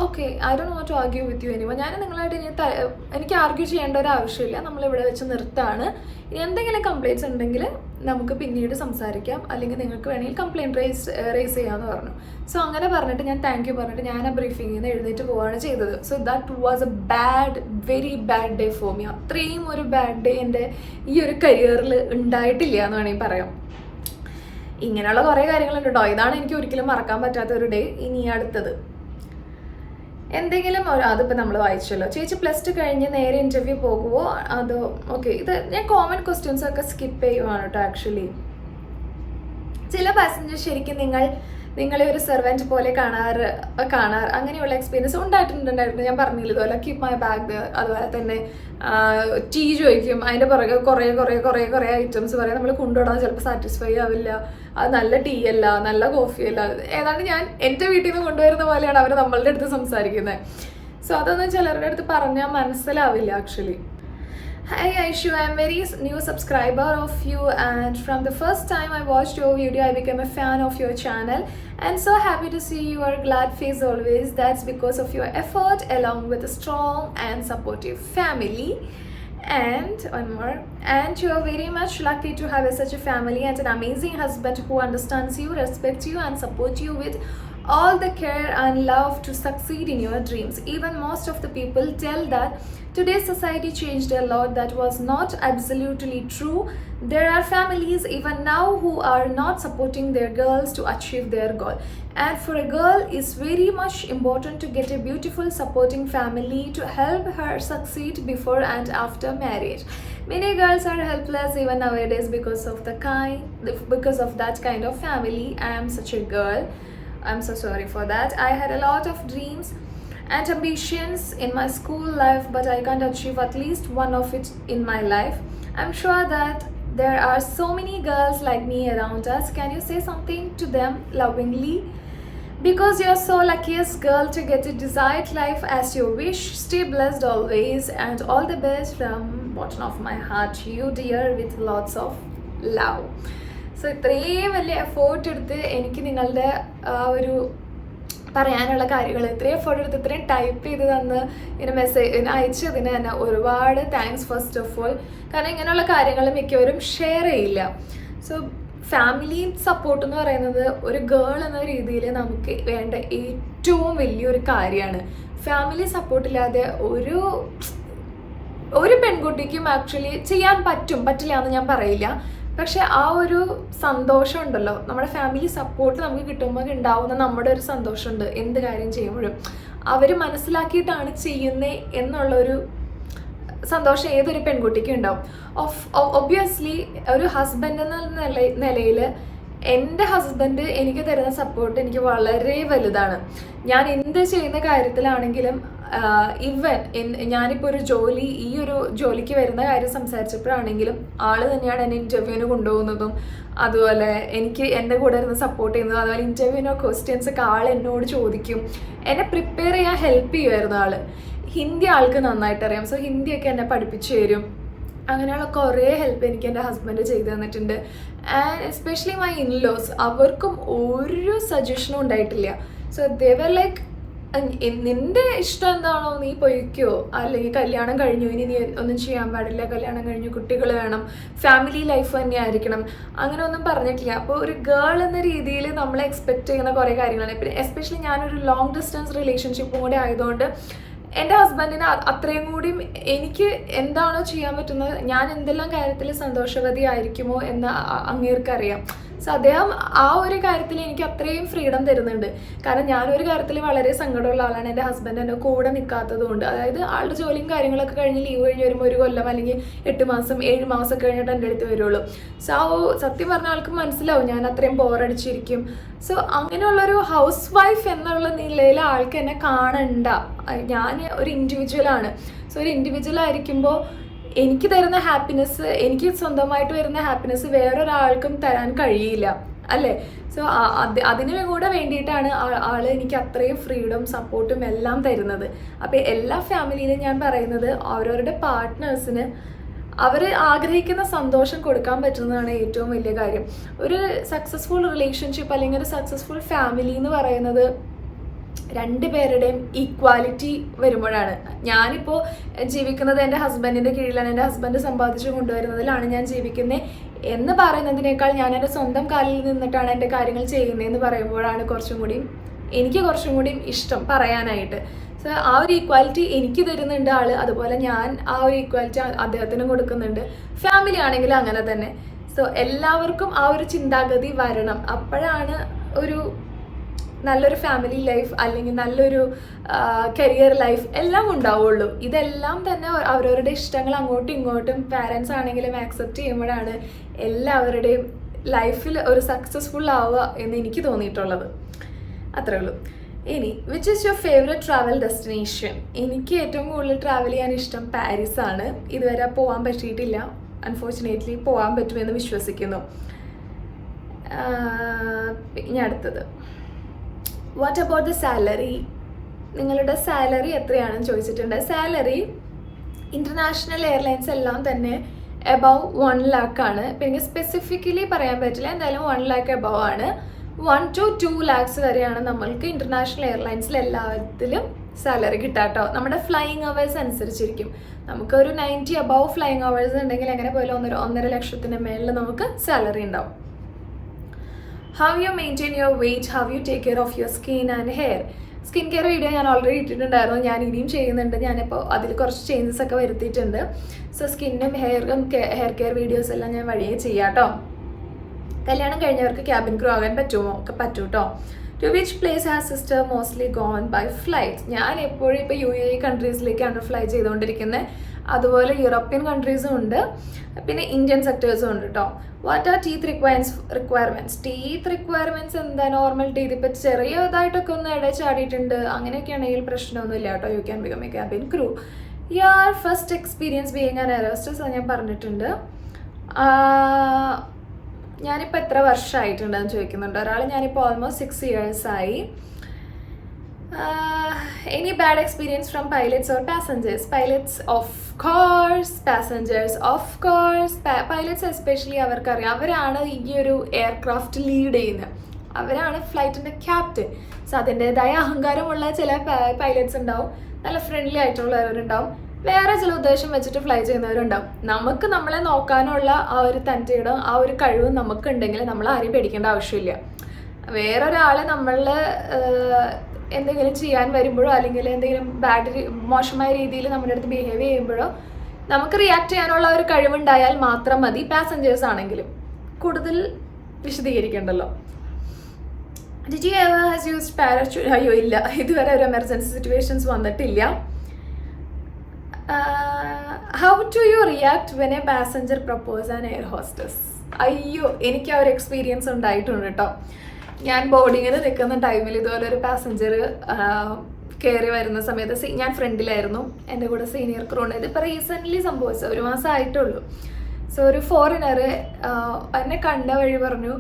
okay, I don't want to argue with you anyway. ഞാൻ നിങ്ങളായിട്ട് എനിക്ക് ആർഗ്യൂ ചെയ്യേണ്ട ഒരു ആവശ്യമില്ല, നമ്മളിവിടെ വെച്ച് നിർത്താണ്. ഇനി എന്തെങ്കിലും കംപ്ലയിൻറ്റ്സ് ഉണ്ടെങ്കിൽ നമുക്ക് പിന്നീട് സംസാരിക്കാം, അല്ലെങ്കിൽ നിങ്ങൾക്ക് വേണമെങ്കിൽ കംപ്ലയിൻറ്റ് റേസ് ചെയ്യാമെന്ന് പറഞ്ഞു. സോ അങ്ങനെ പറഞ്ഞിട്ട് ഞാൻ താങ്ക് യു പറഞ്ഞിട്ട് ഞാൻ ആ ബ്രീഫിങ്ങിൽ നിന്ന് എഴുന്നേറ്റ് പോവുകയാണ് ചെയ്തത്. So that was A very bad day for me. അത്രയും ഒരു ബാഡ് ഡേ എൻ്റെ ഈ ഒരു കരിയറിൽ ഉണ്ടായിട്ടില്ല എന്ന് വേണമെങ്കിൽ പറയാം. ഇങ്ങനെയുള്ള കുറേ കാര്യങ്ങളുണ്ട് കേട്ടോ. ഇതാണ് എനിക്ക് ഒരിക്കലും മറക്കാൻ പറ്റാത്ത ഒരു ഡേ. ഇനി അടുത്തത് എന്തെങ്കിലും അതിപ്പോൾ നമ്മൾ വായിച്ചല്ലോ, ചേച്ചി +2 കഴിഞ്ഞ് നേരെ ഇൻ്റർവ്യൂ പോകുമോ അതോ? ഓക്കെ, ഇത് ഞാൻ കോമൺ ക്വസ്റ്റ്യൻസ് ഒക്കെ സ്കിപ്പ് ചെയ്യുവാണ് കേട്ടോ. ആക്ച്വലി ചില പാസഞ്ചേഴ്സ് ശരിക്കും നിങ്ങളെ ഒരു സെർവൻറ്റ് പോലെ കാണാറ് അങ്ങനെയുള്ള എക്സ്പീരിയൻസ് ഉണ്ടായിട്ടുണ്ടായിരുന്നു. ഞാൻ പറഞ്ഞില്ല ഇതുപോലെ കീപ് മൈ ബാഗ്, അതുപോലെ തന്നെ ടീ ചോദിക്കും, അതിൻ്റെ പുറകെ കുറേ ഐറ്റംസ് പറയാം. നമ്മൾ കൊണ്ടുവിടാൻ ചിലപ്പോൾ സാറ്റിസ്ഫൈ ആവില്ല, അത് നല്ല ടീ അല്ല, നല്ല കോഫി അല്ല, ഏതാണ്ട് ഞാൻ എൻ്റെ വീട്ടിൽ നിന്ന് കൊണ്ടുവരുന്ന പോലെയാണ് അവർ നമ്മളുടെ അടുത്ത് സംസാരിക്കുന്നത്. സോ അതൊന്നും ചിലരുടെ അടുത്ത് പറഞ്ഞാൽ മനസ്സിലാവില്ല actually. Hi Aishu, I am very new subscriber of you, and from the first time I watched your video I became a fan of your channel and so happy to see your glad face always. That's because of your effort along with a strong and supportive family. And one more, and you are very much lucky to have such a family and an amazing husband who understands you, respects you and supports you with all the care and love to succeed in your dreams. Even most of the people tell that today's society changed a lot. That was not absolutely true. There are families even now who are not supporting their girls to achieve their goal. And for a girl, it's very much important to get a beautiful supporting family to help her succeed before and after marriage. Many girls are helpless even nowadays because of that kind of family. I am such a girl. I'm so sorry for that. I had a lot of dreams and ambitions in my school life, but I can't achieve at least one of it in my life. I'm sure that there are so many girls like me around us. Can you say something to them lovingly? Because you're so luckiest girl to get a desired life as you wish. Stay blessed always and all the best from bottom of my heart, you dear, with lots of love. So ഇത്രയും വലിയ എഫേർട്ട് എടുത്ത് എനിക്ക് നിങ്ങളുടെ ഒരു പറയാനുള്ള കാര്യങ്ങൾ ഇത്രയും എഫേർട്ട് എടുത്ത് ഇത്രയും ടൈപ്പ് ചെയ്ത് തന്ന് ഇങ്ങനെ മെസ്സേജ് അയച്ചതിന് തന്നെ ഒരുപാട് താങ്ക്സ് ഫസ്റ്റ് ഓഫ് ഓൾ. കാരണം ഇങ്ങനെയുള്ള കാര്യങ്ങൾ മിക്കവരും ഷെയർ ചെയ്യില്ല. സോ ഫാമിലി സപ്പോർട്ട് എന്ന് പറയുന്നത് ഒരു ഗേൾ എന്ന രീതിയിൽ നമുക്ക് വേണ്ട ഏറ്റവും വലിയൊരു കാര്യമാണ്. ഫാമിലി സപ്പോർട്ടില്ലാതെ ഒരു പെൺകുട്ടിക്കും ആക്ച്വലി ചെയ്യാൻ പറ്റില്ല എന്ന് ഞാൻ പറയില്ല. പക്ഷെ ആ ഒരു സന്തോഷം ഉണ്ടല്ലോ, നമ്മുടെ ഫാമിലി സപ്പോർട്ട് നമുക്ക് കിട്ടുമ്പോൾ ഉണ്ടാവുന്ന നമ്മുടെ ഒരു സന്തോഷമുണ്ട്. എന്ത് കാര്യം ചെയ്യുമ്പോഴും അവർ മനസ്സിലാക്കിയിട്ടാണ് ചെയ്യുന്നത് എന്നുള്ളൊരു സന്തോഷം ഏതൊരു പെൺകുട്ടിക്കും ഉണ്ടാവും. ഒബ്വിയസ്ലി ഒരു ഹസ്ബൻഡ് എന്ന നിലയിൽ എൻ്റെ ഹസ്ബൻഡ് എനിക്ക് തരുന്ന സപ്പോർട്ട് എനിക്ക് വളരെ വലുതാണ്. ഞാൻ എന്ത് ചെയ്യുന്ന കാര്യത്തിലാണെങ്കിലും ഞാനിപ്പോൾ ഈ ഒരു ജോലിക്ക് വരുന്ന കാര്യം സംസാരിച്ചപ്പോഴാണെങ്കിലും ആള് തന്നെയാണ് എന്നെ ഇൻ്റർവ്യൂവിന് കൊണ്ടുപോകുന്നതും അതുപോലെ എനിക്ക് എൻ്റെ കൂടെ ഇരുന്ന് സപ്പോർട്ട് ചെയ്യുന്നതും. അതുപോലെ ഇൻ്റർവ്യൂവിനോ ക്വസ്റ്റ്യൻസ് ഒക്കെ ആൾ എന്നോട് ചോദിക്കും, എന്നെ പ്രിപ്പയർ ചെയ്യാൻ ഹെൽപ്പ് ചെയ്യുമായിരുന്നു ആൾ. ഹിന്ദി ആൾക്ക് നന്നായിട്ട് അറിയാം, സോ ഹിന്ദിയൊക്കെ എന്നെ പഠിപ്പിച്ചു തരും. അങ്ങനെയുള്ള കുറേ ഹെൽപ്പ് എനിക്ക് എൻ്റെ ഹസ്ബൻഡ് ചെയ്തു തന്നിട്ടുണ്ട്. ആൻഡ് എസ്പെഷ്യലി മൈ ഇൻലോസ്, അവർക്കും ഒരു സജഷനും ഉണ്ടായിട്ടില്ല. സോ ദേ വർ ലൈക്ക്, നിന്റെ ഇഷ്ടം എന്താണോ നീ പൊയ്ക്കോ, അല്ലെങ്കിൽ കല്യാണം കഴിഞ്ഞു ഇനി നീ ഒന്നും ചെയ്യാൻ പാടില്ല, കല്യാണം കഴിഞ്ഞു കുട്ടികൾ വേണം, ഫാമിലി ലൈഫ് തന്നെ ആയിരിക്കണം, അങ്ങനെ ഒന്നും പറഞ്ഞിട്ടില്ല. അപ്പോൾ ഒരു ഗേൾ എന്ന രീതിയിൽ നമ്മൾ എക്സ്പെക്റ്റ് ചെയ്യുന്ന കുറേ കാര്യങ്ങളാണ്. പിന്നെ എസ്പെഷ്യലി ഞാനൊരു ലോങ് ഡിസ്റ്റൻസ് റിലേഷൻഷിപ്പും കൂടി ആയതുകൊണ്ട് എൻ്റെ ഹസ്ബൻഡിന് അത്രയും കൂടിയും എനിക്ക് എന്താണോ ചെയ്യാൻ പറ്റുന്നത്, ഞാൻ എന്തെല്ലാം കാര്യത്തിൽ സന്തോഷവതി ആയിരിക്കുമോ എന്ന് അങ്ങേർക്കറിയാം. സോ അദ്ദേഹം ആ ഒരു കാര്യത്തിൽ എനിക്ക് അത്രയും ഫ്രീഡം തരുന്നുണ്ട്. കാരണം ഞാനൊരു കാര്യത്തിൽ വളരെ സങ്കടമുള്ള ആളാണ്, എൻ്റെ ഹസ്ബൻഡ് എൻ്റെ കൂടെ നിൽക്കാത്തത് കൊണ്ട്. അതായത് ആളുടെ ജോലിയും കാര്യങ്ങളൊക്കെ കഴിഞ്ഞ് ലീവ് കഴിഞ്ഞ് വരുമ്പോൾ 1 കൊല്ലം അല്ലെങ്കിൽ 8 മാസം 7 മാസം കഴിഞ്ഞിട്ട് എൻ്റെ അടുത്ത് വരുള്ളൂ. സോ സത്യം പറഞ്ഞ ആൾക്ക് മനസ്സിലാവും ഞാൻ അത്രയും ബോറടിച്ചിരിക്കും. സോ അങ്ങനെയുള്ളൊരു ഹൗസ് വൈഫ് എന്നുള്ള നിലയിൽ ആൾക്ക് എന്നെ കാണണ്ട. ഞാൻ ഒരു ഇൻഡിവിജ്വലാണ്. സോ ഒരു ഇൻഡിവിജ്വൽ ആയിരിക്കുമ്പോൾ എനിക്ക് തരുന്ന ഹാപ്പിനെസ്, എനിക്ക് സ്വന്തമായിട്ട് വരുന്ന ഹാപ്പിനെസ് വേറൊരാൾക്കും തരാൻ കഴിയില്ല അല്ലേ? സോ അതിന് കൂടെ വേണ്ടിയിട്ടാണ് ആൾ എനിക്ക് അത്രയും ഫ്രീഡം സപ്പോർട്ടും എല്ലാം തരുന്നത്. അപ്പോൾ എല്ലാ ഫാമിലിയിലും ഞാൻ പറയുന്നത് അവരവരുടെ പാർട്ട്നേഴ്സിന് അവർ ആഗ്രഹിക്കുന്ന സന്തോഷം കൊടുക്കാൻ പറ്റുന്നതാണ് ഏറ്റവും വലിയ കാര്യം. ഒരു സക്സസ്ഫുൾ റിലേഷൻഷിപ്പ് അല്ലെങ്കിൽ ഒരു സക്സസ്ഫുൾ ഫാമിലി എന്ന് പറയുന്നത് 2 പേരുടെയും ഈക്വാലിറ്റി വരുമ്പോഴാണ്. ഞാനിപ്പോൾ ജീവിക്കുന്നത് എൻ്റെ ഹസ്ബൻഡിൻ്റെ കീഴിലാണ്, എൻ്റെ ഹസ്ബൻഡ് സമ്പാദിച്ചു കൊണ്ടുവരുന്നതിലാണ് ഞാൻ ജീവിക്കുന്നത് എന്ന് പറയുന്നതിനേക്കാൾ ഞാൻ എൻ്റെ സ്വന്തം കാലിൽ നിന്നിട്ടാണ് എൻ്റെ കാര്യങ്ങൾ ചെയ്യുന്നതെന്ന് പറയുമ്പോഴാണ് എനിക്ക് കുറച്ചും കൂടി ഇഷ്ടം പറയാനായിട്ട്. സോ ആ ഒരു ഈക്വാലിറ്റി എനിക്ക് തരുന്നുണ്ട് ആൾ, അതുപോലെ ഞാൻ ആ ഒരു ഈക്വാലിറ്റി അദ്ദേഹത്തിനും കൊടുക്കുന്നുണ്ട്. ഫാമിലി ആണെങ്കിലും അങ്ങനെ തന്നെ. സോ എല്ലാവർക്കും ആ ഒരു ചിന്താഗതി വരണം. അപ്പോഴാണ് ഒരു നല്ലൊരു ഫാമിലി ലൈഫ് അല്ലെങ്കിൽ നല്ലൊരു കരിയർ ലൈഫ് എല്ലാം ഉണ്ടാവുള്ളൂ. ഇതെല്ലാം തന്നെ അവരവരുടെ ഇഷ്ടങ്ങൾ അങ്ങോട്ടും ഇങ്ങോട്ടും പാരൻസ് ആണെങ്കിലും ആക്സെപ്റ്റ് ചെയ്യുമ്പോഴാണ് എല്ലാവരുടെയും ലൈഫിൽ ഒരു സക്സസ്ഫുൾ ആവുക എന്ന് എനിക്ക് തോന്നിയിട്ടുള്ളത്. അത്രേ ഉള്ളൂ. ഇനി which is your favourite travel destination? എനിക്ക് ഏറ്റവും കൂടുതൽ ട്രാവൽ ചെയ്യാൻ ഇഷ്ടം പാരീസാണ്. ഇതുവരെ പോകാൻ പറ്റിയിട്ടില്ല. അൺഫോർച്ചുനേറ്റ്ലി പോകാൻ പറ്റുമെന്ന് വിശ്വസിക്കുന്നു. ഇനി അടുത്തത്, വാട്ട് അബൌട്ട് ദ സാലറി? നിങ്ങളുടെ സാലറി എത്രയാണെന്ന് ചോദിച്ചിട്ടുണ്ട്. സാലറി ഇൻ്റർനാഷണൽ എയർലൈൻസ് എല്ലാം തന്നെ എബവ് 1 lakh ആണ്. ഇപ്പം എനിക്ക് സ്പെസിഫിക്കലി പറയാൻ പറ്റില്ല, എന്തായാലും 1 lakh എബവ് ആണ്. 1 to 2 lakhs വരെയാണ് നമ്മൾക്ക് ഇൻ്റർനാഷണൽ എയർലൈൻസിൽ എല്ലാത്തിലും സാലറി കിട്ടാട്ടോ. നമ്മുടെ ഫ്ലൈയിങ് അവേഴ്സ് അനുസരിച്ചിരിക്കും. നമുക്കൊരു 90 അബവ് ഫ്ലൈയിങ് അവേഴ്സ് ഉണ്ടെങ്കിൽ എങ്ങനെ പോലും 1.5 ലക്ഷത്തിന് മേളിൽ നമുക്ക് സാലറി ഉണ്ടാവും. How you maintain your weight, how you take care of your skin and hair? Skin care video ഞാൻ ഓൾറെഡി ഇട്ടിട്ടുണ്ടായിരുന്നു, ഞാൻ ഇനിയും ചെയ്യുന്നുണ്ട്. ഞാനിപ്പോൾ അതിൽ കുറച്ച് ചേഞ്ചസ് ഒക്കെ വരുത്തിയിട്ടുണ്ട്. സോ സ്കിന്നും ഹെയർ കെയർ വീഡിയോസ് എല്ലാം ഞാൻ വഴിയേ ചെയ്യാം കേട്ടോ. കല്യാണം കഴിഞ്ഞവർക്ക് ക്യാബിൻ ക്രൂ ആകാൻ പറ്റുമോ? ഒക്കെ പറ്റും കേട്ടോ. To which place has sister mostly gone by flight? ഞാൻ എപ്പോഴും ഇപ്പോൾ UAE കൺട്രീസിലേക്കാണ് ഫ്ലൈ ചെയ്തുകൊണ്ടിരിക്കുന്നത്. അതുപോലെ യൂറോപ്യൻ കൺട്രീസും ഉണ്ട്, പിന്നെ ഇന്ത്യൻ സെക്ടേഴ്സും ഉണ്ട് കേട്ടോ. What are teeth requirements? Teeth requirements എന്താ, നോർമൽ ടീത്ത്. ഇപ്പം ചെറിയതായിട്ടൊക്കെ ഒന്ന് ചാടിയിട്ടുണ്ട്, അങ്ങനെയൊക്കെയാണെങ്കിൽ പ്രശ്നമൊന്നുമില്ല കേട്ടോ. You can become A cabin crew. Your first experience being an air hostess? അത് ഞാൻ പറഞ്ഞിട്ടുണ്ട്. ഞാനിപ്പോൾ എത്ര വർഷമായിട്ടുണ്ടെന്ന് ചോദിക്കുന്നുണ്ട് ഒരാൾ. ഞാനിപ്പോൾ ഓൾമോസ്റ്റ് 6 years ആയി. Any bad experience from pilots or passengers? Pilots of course, passengers of course. Pilots especially അവർക്കറിയാം, അവരാണ് ഈ ഒരു എയർക്രാഫ്റ്റ് ലീഡ് ചെയ്യുന്നത്, അവരാണ് ഫ്ലൈറ്റിൻ്റെ ക്യാപ്റ്റൻ. സോ അതിൻ്റെതായ അഹങ്കാരമുള്ള ചില പൈലറ്റ്സ് ഉണ്ടാവും, നല്ല ഫ്രണ്ട്ലി ആയിട്ടുള്ളവരുണ്ടാവും, വേറെ ചില ഉദ്ദേശം വെച്ചിട്ട് ഫ്ലൈ ചെയ്യുന്നവരുണ്ടാവും. നമുക്ക് നമ്മളെ നോക്കാനുള്ള ആ ഒരു തൻ്റെയിടം, ആ ഒരു കഴിവ് നമുക്കുണ്ടെങ്കിൽ നമ്മൾ ആരെയും പേടിക്കേണ്ട ആവശ്യമില്ല. വേറൊരാളെ നമ്മളിൽ എന്തെങ്കിലും ചെയ്യാൻ വരുമ്പോഴോ അല്ലെങ്കിൽ എന്തെങ്കിലും മോശമായ രീതിയിൽ നമ്മുടെ അടുത്ത് ബിഹേവ് ചെയ്യുമ്പോഴോ നമുക്ക് റിയാക്ട് ചെയ്യാനുള്ള ഒരു കഴിവുണ്ടായാൽ മാത്രം മതി. പാസഞ്ചേഴ്സ് ആണെങ്കിലും കൂടുതൽ വിശദീകരിക്കേണ്ടല്ലോ. Did you ever has used parachute? അയ്യോ ഇല്ല, ഇതുവരെ ഒരു എമർജൻസി സിറ്റുവേഷൻസ് വന്നിട്ടില്ല. How to you react when a passenger propose an air hostess? അയ്യോ, എനിക്ക് ആ ഒരു എക്സ്പീരിയൻസ് ഉണ്ടായിട്ടുണ്ട് കേട്ടോ. ഞാൻ ബോർഡിങ്ങിന് നിൽക്കുന്ന ടൈമിൽ ഇതുപോലെ ഒരു പാസഞ്ചർ കയറി വരുന്ന സമയത്ത് ഞാൻ ഫ്രണ്ടിലായിരുന്നു, എൻ്റെ കൂടെ സീനിയർ ക്രൂ ഉണ്ട്. ഇതിപ്പോൾ റീസെൻ്റ്ലി സംഭവിച്ചത്, 1 മാസം ആയിട്ടുള്ളൂ. സോ ഒരു ഫോറിനർ എന്നെ കണ്ട വഴി പറഞ്ഞു,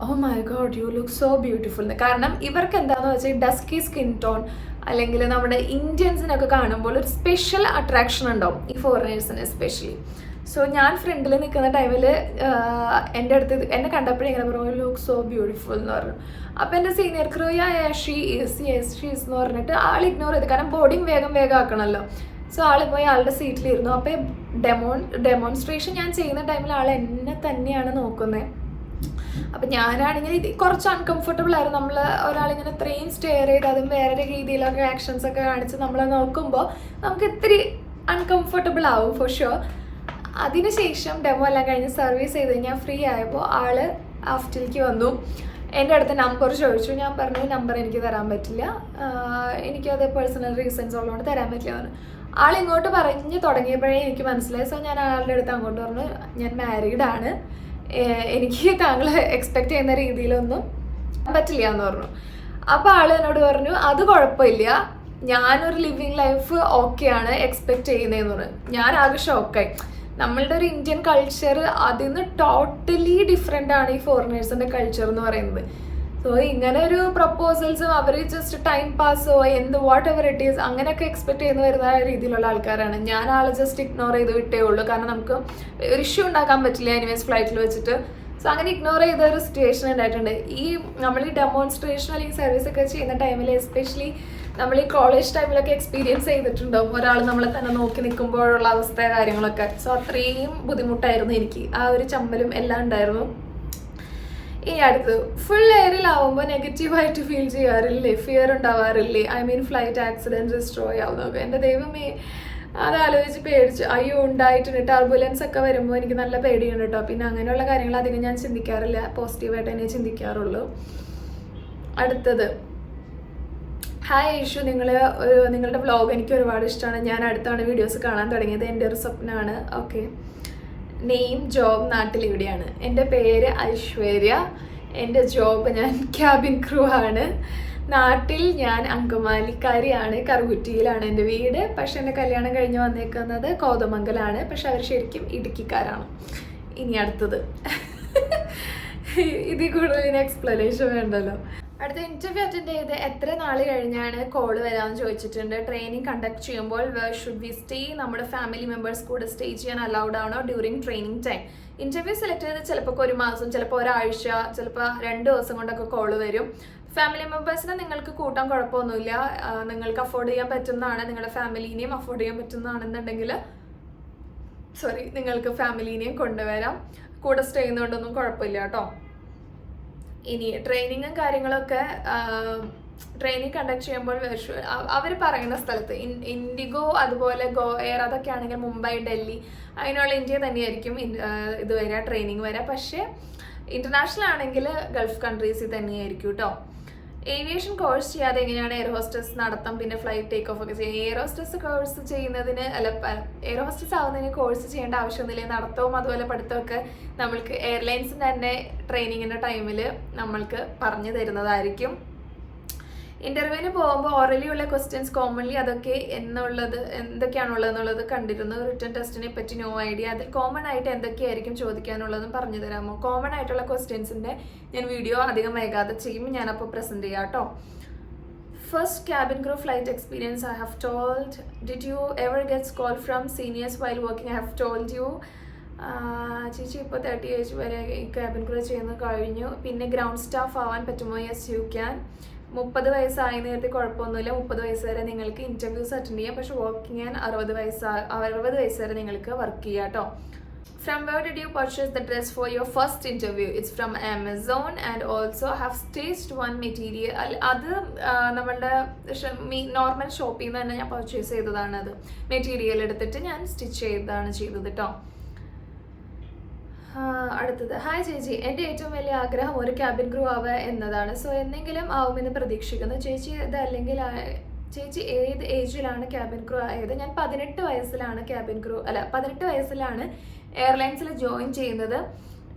oh my god you look so beautiful എന്ന്. കാരണം ഇവർക്ക് എന്താണെന്ന് വെച്ചാൽ ഡസ്കി സ്കിൻ ടോൺ അല്ലെങ്കിൽ നമ്മുടെ ഇന്ത്യൻസിനൊക്കെ കാണുമ്പോൾ ഒരു സ്പെഷ്യൽ അട്രാക്ഷൻ ഉണ്ടാവും ഈ ഫോറിനേഴ്സിന് എസ്പെഷ്യലി. സോ ഞാൻ ഫ്രണ്ടിൽ നിൽക്കുന്ന ടൈമിൽ എൻ്റെ അടുത്ത് എന്നെ കണ്ടപ്പോഴേ ഇങ്ങനെ പറഞ്ഞു, ലുക്ക് സോ ബ്യൂട്ടിഫുൾ എന്ന് പറഞ്ഞു. അപ്പോൾ എൻ്റെ സീനിയർ ക്രൂ ഷീ ഈസ് എന്ന് പറഞ്ഞിട്ട് ആൾ ഇഗ്നോർ ചെയ്ത്, കാരണം ബോർഡിങ് വേഗം ആക്കണമല്ലോ. സോ ആൾ പോയി ആളുടെ സീറ്റിലിരുന്നു. അപ്പോൾ ഡെമോൺസ്ട്രേഷൻ ഞാൻ ചെയ്യുന്ന ടൈമിൽ ആൾ എന്നെ തന്നെയാണ് നോക്കുന്നത്. അപ്പം ഞാനാണെങ്കിൽ കുറച്ച് അൺകംഫർട്ടബിൾ ആയിരുന്നു. നമ്മൾ ഒരാളിങ്ങനെ ഇത്രയും സ്റ്റെയർ ചെയ്ത് അതും വേറെ രീതിയിലൊക്കെ ആക്ഷൻസ് ഒക്കെ കാണിച്ച് നമ്മളെ നോക്കുമ്പോൾ നമുക്ക് ഇത്തിരി അൺകംഫർട്ടബിൾ ആവും ഫോർ ഷുവർ. അതിനുശേഷം ഡെമോ എല്ലാം കഴിഞ്ഞ് സർവീസ് ചെയ്ത് കഴിഞ്ഞാൽ ഫ്രീ ആയപ്പോൾ ആൾ ആഫ്റ്ററിലേക്ക് വന്നു. എൻ്റെ അടുത്ത് നമ്പർ ചോദിച്ചു. ഞാൻ പറഞ്ഞു നമ്പർ എനിക്ക് തരാൻ പറ്റില്ല, എനിക്കത് പേഴ്സണൽ റീസൺസ് ഉള്ളതുകൊണ്ട് തരാൻ പറ്റില്ല പറഞ്ഞു. ആളിങ്ങോട്ട് പറഞ്ഞ് തുടങ്ങിയപ്പോഴേ എനിക്ക് മനസ്സിലായി. സോ ഞാൻ ആളുടെ അടുത്ത് അങ്ങോട്ട് പറഞ്ഞു ഞാൻ മാരീഡാണ്, എനിക്ക് താങ്കൾ എക്സ്പെക്റ്റ് ചെയ്യുന്ന രീതിയിലൊന്നും പറ്റില്ല എന്ന് പറഞ്ഞു. അപ്പോൾ ആൾ എന്നോട് പറഞ്ഞു അത് കുഴപ്പമില്ല, ഞാനൊരു ലിവിങ് ലൈഫ് ഓക്കെയാണ് എക്സ്പെക്റ്റ് ചെയ്യുന്നതെന്ന് പറഞ്ഞു. ഞാൻ ആകെ ഷോക്കായി. നമ്മളുടെ ഒരു ഇന്ത്യൻ കൾച്ചർ അതിൽ നിന്ന് ടോട്ടലി ഡിഫറെൻ്റ് ആണ് ഈ ഫോറിനേഴ്സിൻ്റെ കൾച്ചർ എന്ന് പറയുന്നത്. സോ ഇങ്ങനെ ഒരു പ്രപ്പോസൽസും അവർ ജസ്റ്റ് ടൈം പാസോ വാട്ട് എവർ ഇറ്റ് ഈസ് അങ്ങനെയൊക്കെ എക്സ്പെക്ട് ചെയ്യുന്ന വരുന്ന രീതിയിലുള്ള ആൾക്കാരാണ്. ഞാൻ ആളെ ജസ്റ്റ് ഇഗ്നോർ ചെയ്ത് വിട്ടേ ഉള്ളൂ, കാരണം നമുക്ക് ഒരു ഇഷ്യൂ ഉണ്ടാക്കാൻ പറ്റില്ല എനിവേസ് ഫ്ലൈറ്റിൽ വെച്ചിട്ട്. സോ അങ്ങനെ ഇഗ്നോർ ചെയ്ത ഒരു സിറ്റുവേഷൻ ഉണ്ടായിട്ടുണ്ട്. ഈ നമ്മൾ ഈ ഡെമോൺസ്ട്രേഷൻ അല്ലെങ്കിൽ സർവീസ് ഒക്കെ ചെയ്യുന്ന ടൈമിൽ എസ്പെഷ്യലി നമ്മൾ ഈ കോളേജ് ടൈമിലൊക്കെ എക്സ്പീരിയൻസ് ചെയ്തിട്ടുണ്ടാവും ഒരാൾ നമ്മളെ തന്നെ നോക്കി നിൽക്കുമ്പോഴുള്ള അവസ്ഥ കാര്യങ്ങളൊക്കെ. സോ അത്രയും ബുദ്ധിമുട്ടായിരുന്നു എനിക്ക്, ആ ഒരു ചമ്മലും എല്ലാം ഉണ്ടായിരുന്നു. ഇനി അടുത്തത്, ഫുൾ എയറിലാവുമ്പോൾ നെഗറ്റീവായിട്ട് ഫീൽ ചെയ്യാറില്ലേ, ഫിയർ ഉണ്ടാവാറില്ലേ, I mean flight accident destroy ആവുന്നതൊക്കെ. എൻ്റെ ദൈവമേ, അത് ആലോചിച്ച് പേടിച്ചു. അയ്യോ ഉണ്ടായിട്ടുണ്ട്, ടർബുലൻസ് ഒക്കെ വരുമ്പോൾ എനിക്ക് നല്ല പേടിയുണ്ട് കേട്ടോ. പിന്നെ അങ്ങനെയുള്ള കാര്യങ്ങൾ അധികം ഞാൻ ചിന്തിക്കാറില്ല, പോസിറ്റീവായിട്ട് തന്നെ ചിന്തിക്കാറുള്ളൂ. അടുത്തത്, ഹായ് ഐഷു, നിങ്ങളുടെ വ്ളോഗ് എനിക്ക് ഒരുപാട് ഇഷ്ടമാണ്. ഞാൻ അടുത്താണ് വീഡിയോസ് കാണാൻ തുടങ്ങിയത്, എൻ്റെ ഒരു സ്വപ്നമാണ്. ഓക്കെ, നെയിം, ജോബ്, നാട്ടിലിവിടെയാണ്. എൻ്റെ പേര് ഐശ്വര്യ, എൻ്റെ ജോബ് ഞാൻ ക്യാബിൻ ക്രൂ ആണ്. നാട്ടിൽ ഞാൻ അങ്കമാലിക്കാരിയാണ്, കറുകുറ്റിയിലാണ് എൻ്റെ വീട്. പക്ഷെ എൻ്റെ കല്യാണം കഴിഞ്ഞ് വന്നേക്കുന്നത് കോതമംഗലാണ്, പക്ഷെ അവർ ശരിക്കും ഇടുക്കിക്കാരാണ്. ഇനി അടുത്തത് ഇതിൽ കൂടുതൽ എക്സ്പ്ലനേഷൻ വേണ്ടല്ലോ. അടുത്ത ഇൻ്റർവ്യൂ അറ്റൻഡ് ചെയ്ത് എത്ര നാൾ കഴിഞ്ഞാണ് കോൾ വരാമെന്ന് ചോദിച്ചിട്ടുണ്ട്. ട്രെയിനിങ് കണ്ടക്ട് ചെയ്യുമ്പോൾ ഷുഡ് വി സ്റ്റേ, നമ്മുടെ ഫാമിലി മെമ്പേഴ്സ് കൂടെ സ്റ്റേ ചെയ്യാൻ അലൗഡ് ആണോ during training time? Interview select ചെയ്ത് ചിലപ്പോൾ ഒരു മാസം, ചിലപ്പോൾ ഒരാഴ്ച, ചിലപ്പോൾ 2 ദിവസം കൊണ്ടൊക്കെ കോൾ വരും. ഫാമിലി മെമ്പേഴ്സിനെ നിങ്ങൾക്ക് കൂട്ടാൻ കുഴപ്പമൊന്നുമില്ല, നിങ്ങൾക്ക് അഫോർഡ് ചെയ്യാൻ പറ്റുന്നതാണ്, നിങ്ങളുടെ ഫാമിലീനെയും അഫോർഡ് ചെയ്യാൻ പറ്റുന്നതാണെന്നുണ്ടെങ്കിൽ നിങ്ങൾക്ക് ഫാമിലീനെയും കൊണ്ടുവരാം, കൂടെ സ്റ്റേ ചെയ്യുന്നതുകൊണ്ടൊന്നും കുഴപ്പമില്ല കേട്ടോ. ഇനി ട്രെയിനിങ്ങും കാര്യങ്ങളൊക്കെ ട്രെയിനിങ് കണ്ടക്ട് ചെയ്യുമ്പോൾ അവർ പറയുന്ന സ്ഥലത്ത് ഇൻഡിഗോ അതുപോലെ ഗോ എയർ അതൊക്കെ ആണെങ്കിൽ മുംബൈ, ഡൽഹി അതിനുള്ള ഇന്ത്യ തന്നെയായിരിക്കും ഇത് വരിക, ട്രെയിനിങ് വരിക. പക്ഷേ ഇൻ്റർനാഷണൽ ആണെങ്കിൽ ഗൾഫ് കൺട്രീസിൽ തന്നെയായിരിക്കും കേട്ടോ. ഏവിയേഷൻ കോഴ്സ് ചെയ്യാതെ എങ്ങനെയാണ് എയർ ഹോസ്റ്റസ് നടത്താം, പിന്നെ ഫ്ലൈറ്റ് ടേക്ക് ഓഫ് ഒക്കെ ചെയ്യുക? എയർ ഹോസ്റ്റസ് കോഴ്സ് ചെയ്യുന്നതിന് എയർ ഹോസ്റ്റസ് ആവുന്നതിന് കോഴ്സ് ചെയ്യേണ്ട ആവശ്യമൊന്നുമില്ല. നടത്തവും അതുപോലെ പഠിത്തമൊക്കെ നമ്മൾക്ക് എയർലൈൻസിൻ്റെ തന്നെ ട്രെയിനിങ്ങിൻ്റെ ടൈമിൽ നമ്മൾക്ക് പറഞ്ഞു തരുന്നതായിരിക്കും. ഇൻ്റർവ്യൂവിന് പോകുമ്പോൾ ഓറലി ഉള്ള ക്വസ്റ്റ്യൻസ് കോമൺലി അതൊക്കെ എന്തൊക്കെയാണുള്ളതെന്നുള്ളത് കണ്ടിരുന്നു. റിട്ടൺ ടെസ്റ്റിനെ പറ്റി നോ ഐഡിയ. അതിൽ കോമൺ ആയിട്ട് എന്തൊക്കെയായിരിക്കും ചോദിക്കാനുള്ളതും പറഞ്ഞു തരാമോ? കോമൺ ആയിട്ടുള്ള ക്വസ്റ്റ്യൻസിൻ്റെ ഞാൻ വീഡിയോ അധികം വൈകാതെ ചെയ്യും, ഞാനപ്പോൾ പ്രസൻറ്റ് ചെയ്യാം കേട്ടോ. First cabin crew flight experience I have told. Did you ever gets call from seniors while working? I have told you. ചേച്ചി ഇപ്പോൾ 30 ഏജ് വരെ ഈ ക്യാബിൻ ക്രൂ ചെയ്യുന്നത് കഴിഞ്ഞു. പിന്നെ ഗ്രൗണ്ട് സ്റ്റാഫ് ആവാൻ പറ്റുമോ? Yes you can. 30 വയസ്സായി നേരത്തെ കുഴപ്പമൊന്നുമില്ല. 30 വയസ്സ് വരെ നിങ്ങൾക്ക് ഇൻ്റർവ്യൂസ് അറ്റൻഡ് ചെയ്യാം. പക്ഷേ വർക്കിംഗ് ചെയ്യാൻ 60 വയസ്സ് വരെ നിങ്ങൾക്ക് വർക്ക് ചെയ്യാം കേട്ടോ. From where did you purchase the dress for your first interview? It's from Amazon and also have stitched one material. അത് നമ്മളുടെ നോർമൽ ഷോപ്പിൽ നിന്ന് തന്നെ ഞാൻ പർച്ചേസ് ചെയ്തതാണ്. അത് മെറ്റീരിയൽ എടുത്തിട്ട് ഞാൻ സ്റ്റിച്ച് ചെയ്തത് കേട്ടോ. അടുത്തത്, ഹായ് ചേച്ചി, എൻ്റെ ഏറ്റവും വലിയ ആഗ്രഹം ഒരു ക്യാബിൻ ക്രൂ ആവുക എന്നതാണ്. സോ എന്തെങ്കിലും ആവുമെന്ന് പ്രതീക്ഷിക്കുന്നു. ചേച്ചി ഏത് ഏജിലാണ് ക്യാബിൻ ക്രൂ ആയത്? ഞാൻ 18 വയസ്സിലാണ് 18 വയസ്സിലാണ് എയർലൈൻസിൽ ജോയിൻ ചെയ്യുന്നത്.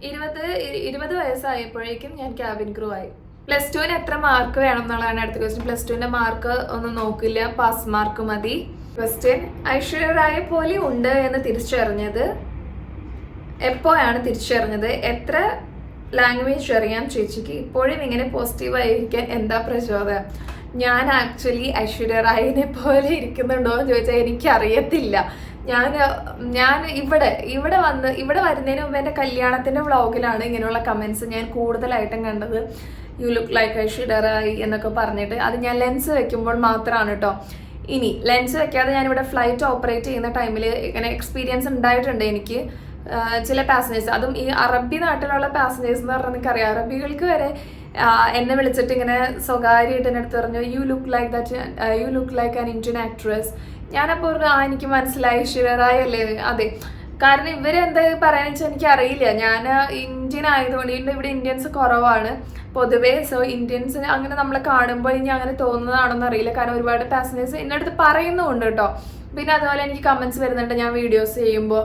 20 വയസ്സായപ്പോഴേക്കും ഞാൻ ക്യാബിൻ ക്രൂ ആയി. +2 എത്ര മാർക്ക് വേണം എന്നുള്ളതാണ് അടുത്ത ക്വസ്റ്റ്യൻ. +2 മാർക്ക് ഒന്നും നോക്കില്ല, പാസ് മാർക്ക് മതി. ക്വസ്റ്റ്യൻ, ഐശ്വര്യ റായ് പോലെ ഉണ്ട് എന്ന് തിരിച്ചറിഞ്ഞത് എപ്പോഴാണ് തിരിച്ചറിഞ്ഞത്? എത്ര ലാംഗ്വേജ് അറിയാം ചേച്ചിക്ക്? ഇപ്പോഴും ഇങ്ങനെ പോസിറ്റീവായിരിക്കാൻ എന്താ പ്രചോദനം? ഞാൻ ആക്ച്വലി ഐശ്വര്യ റായിനെ പോലെ ഇരിക്കുന്നുണ്ടോ എന്ന് ചോദിച്ചാൽ എനിക്കറിയത്തില്ല. ഞാൻ ഇവിടെ വരുന്നതിന് മുമ്പ് എൻ്റെ കല്യാണത്തിൻ്റെ വ്ളോഗിലാണ് ഇങ്ങനെയുള്ള കമൻസ് ഞാൻ കൂടുതലായിട്ടും കണ്ടത്. You look like Aishwarya Rai എന്നൊക്കെ പറഞ്ഞിട്ട്. അത് ഞാൻ ലെൻസ് വെക്കുമ്പോൾ മാത്രമാണ് കേട്ടോ. ഇനി ലെൻസ് വെക്കാതെ ഞാനിവിടെ ഫ്ലൈറ്റ് ഓപ്പറേറ്റ് ചെയ്യുന്ന ടൈമിൽ ഇങ്ങനെ എക്സ്പീരിയൻസ് ഉണ്ടായിട്ടുണ്ട് എനിക്ക്. ചില പാസഞ്ചേഴ്സ്, അതും ഈ അറബി നാട്ടിലുള്ള പാസഞ്ചേഴ്സ് എന്ന് പറഞ്ഞാൽ നിനക്കറിയാം, അറബികൾക്ക് വരെ എന്നെ വിളിച്ചിട്ട് ഇങ്ങനെ സ്വകാര്യമായിട്ട് എൻ്റെ അടുത്ത് പറഞ്ഞു you look like an Indian actress. ഞാനപ്പോൾ എനിക്ക് മനസ്സിലായി ഐശ്വര്യ റായ് അല്ലേ? അതെ. കാരണം ഇവരെന്താ പറയാന്ന് വെച്ചാൽ എനിക്ക് അറിയില്ല. ഞാൻ ഇന്ത്യൻ ആയതുകൊണ്ട് ഇവിടെ ഇന്ത്യൻസ് കുറവാണ് പൊതുവേ. സോ ഇന്ത്യൻസിന് അങ്ങനെ നമ്മളെ കാണുമ്പോൾ ഇനി അങ്ങനെ തോന്നുന്നതാണെന്ന് അറിയില്ല. കാരണം ഒരുപാട് പാസഞ്ചേഴ്സ് എൻ്റെ അടുത്ത് പറയുന്നുണ്ട് കേട്ടോ. പിന്നെ അതുപോലെ എനിക്ക് കമൻസ് വരുന്നുണ്ട് ഞാൻ വീഡിയോസ് ചെയ്യുമ്പോൾ.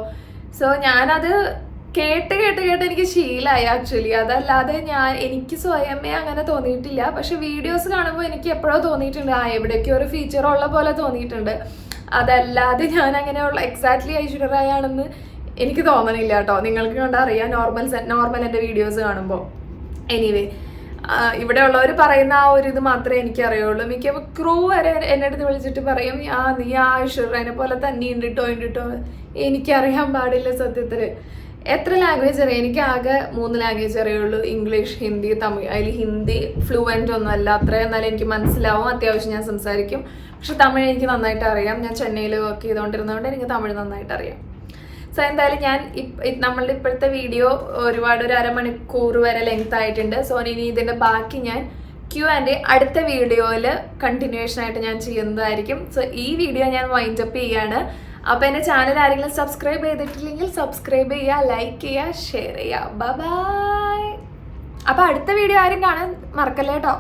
സോ ഞാനത് കേട്ട് എനിക്ക് ശീലമായി ആക്ച്വലി. അതല്ലാതെ എനിക്ക് സ്വയമേ അങ്ങനെ തോന്നിയിട്ടില്ല. പക്ഷെ വീഡിയോസ് കാണുമ്പോൾ എനിക്ക് എപ്പോഴോ തോന്നിയിട്ടുണ്ട് എവിടേക്കോ ഒരു ഫീച്ചർ ഉള്ള പോലെ തോന്നിയിട്ടുണ്ട്. അതല്ലാതെ ഞാൻ അങ്ങനെയുള്ള എക്സാക്ട്ലി ഐശ്വര്യ റായ് ആണെന്ന് എനിക്ക് തോന്നണില്ല കേട്ടോ. നിങ്ങൾക്ക് കണ്ടറിയാം നോർമൽ എൻ്റെ വീഡിയോസ് കാണുമ്പോൾ. എനിവേ ഇവിടെ ഉള്ളവർ പറയുന്ന ആ ഒരു ഇത് മാത്രമേ എനിക്കറിയുള്ളൂ. മിക്ക ക്രൂ വരെ എൻ്റെ അടുത്ത് വിളിച്ചിട്ട് പറയും നീ ആ ഐശ്വര്യനെ പോലെ തന്നെ ഉണ്ടിട്ടോ. എനിക്കറിയാൻ പാടില്ല സത്യത്തിൽ. എത്ര ലാംഗ്വേജ് അറിയാം? എനിക്ക് ആകെ 3 ലാംഗ്വേജ് അറിയുള്ളൂ, ഇംഗ്ലീഷ്, ഹിന്ദി, തമിഴ്. അതിൽ ഹിന്ദി ഫ്ലുവൻ്റ് ഒന്നുമല്ല, അത്രയും എന്നാലും എനിക്ക് മനസ്സിലാവും, അത്യാവശ്യം ഞാൻ സംസാരിക്കും. പക്ഷെ തമിഴ് എനിക്ക് നന്നായിട്ട് അറിയാം. ഞാൻ ചെന്നൈയിൽ വർക്ക് ചെയ്തുകൊണ്ടിരുന്നതുകൊണ്ട് എനിക്ക് തമിഴ് നന്നായിട്ട് അറിയാം. സോ എന്തായാലും ഞാൻ നമ്മളുടെ ഇപ്പോഴത്തെ വീഡിയോ ഒരു അരമണിക്കൂർ വരെ ലെങ്ത് ആയിട്ടുണ്ട്. സോ ഇനി ഇതിൻ്റെ ബാക്കി ഞാൻ Q&A അടുത്ത വീഡിയോയിൽ കണ്ടിന്യൂഷൻ ആയിട്ട് ഞാൻ ചെയ്യുന്നതായിരിക്കും. സോ ഈ വീഡിയോ ഞാൻ വൈൻഡപ്പ് ചെയ്യാണ്. അപ്പോൾ എൻ്റെ ചാനൽ ആരെങ്കിലും സബ്സ്ക്രൈബ് ചെയ്തിട്ടില്ലെങ്കിൽ സബ്സ്ക്രൈബ് ചെയ്യുക, ലൈക്ക് ചെയ്യുക, ഷെയർ ചെയ്യുക. ബൈ. അപ്പോൾ അടുത്ത വീഡിയോ ആരും കാണാൻ മറക്കല്ലേ കേട്ടോ.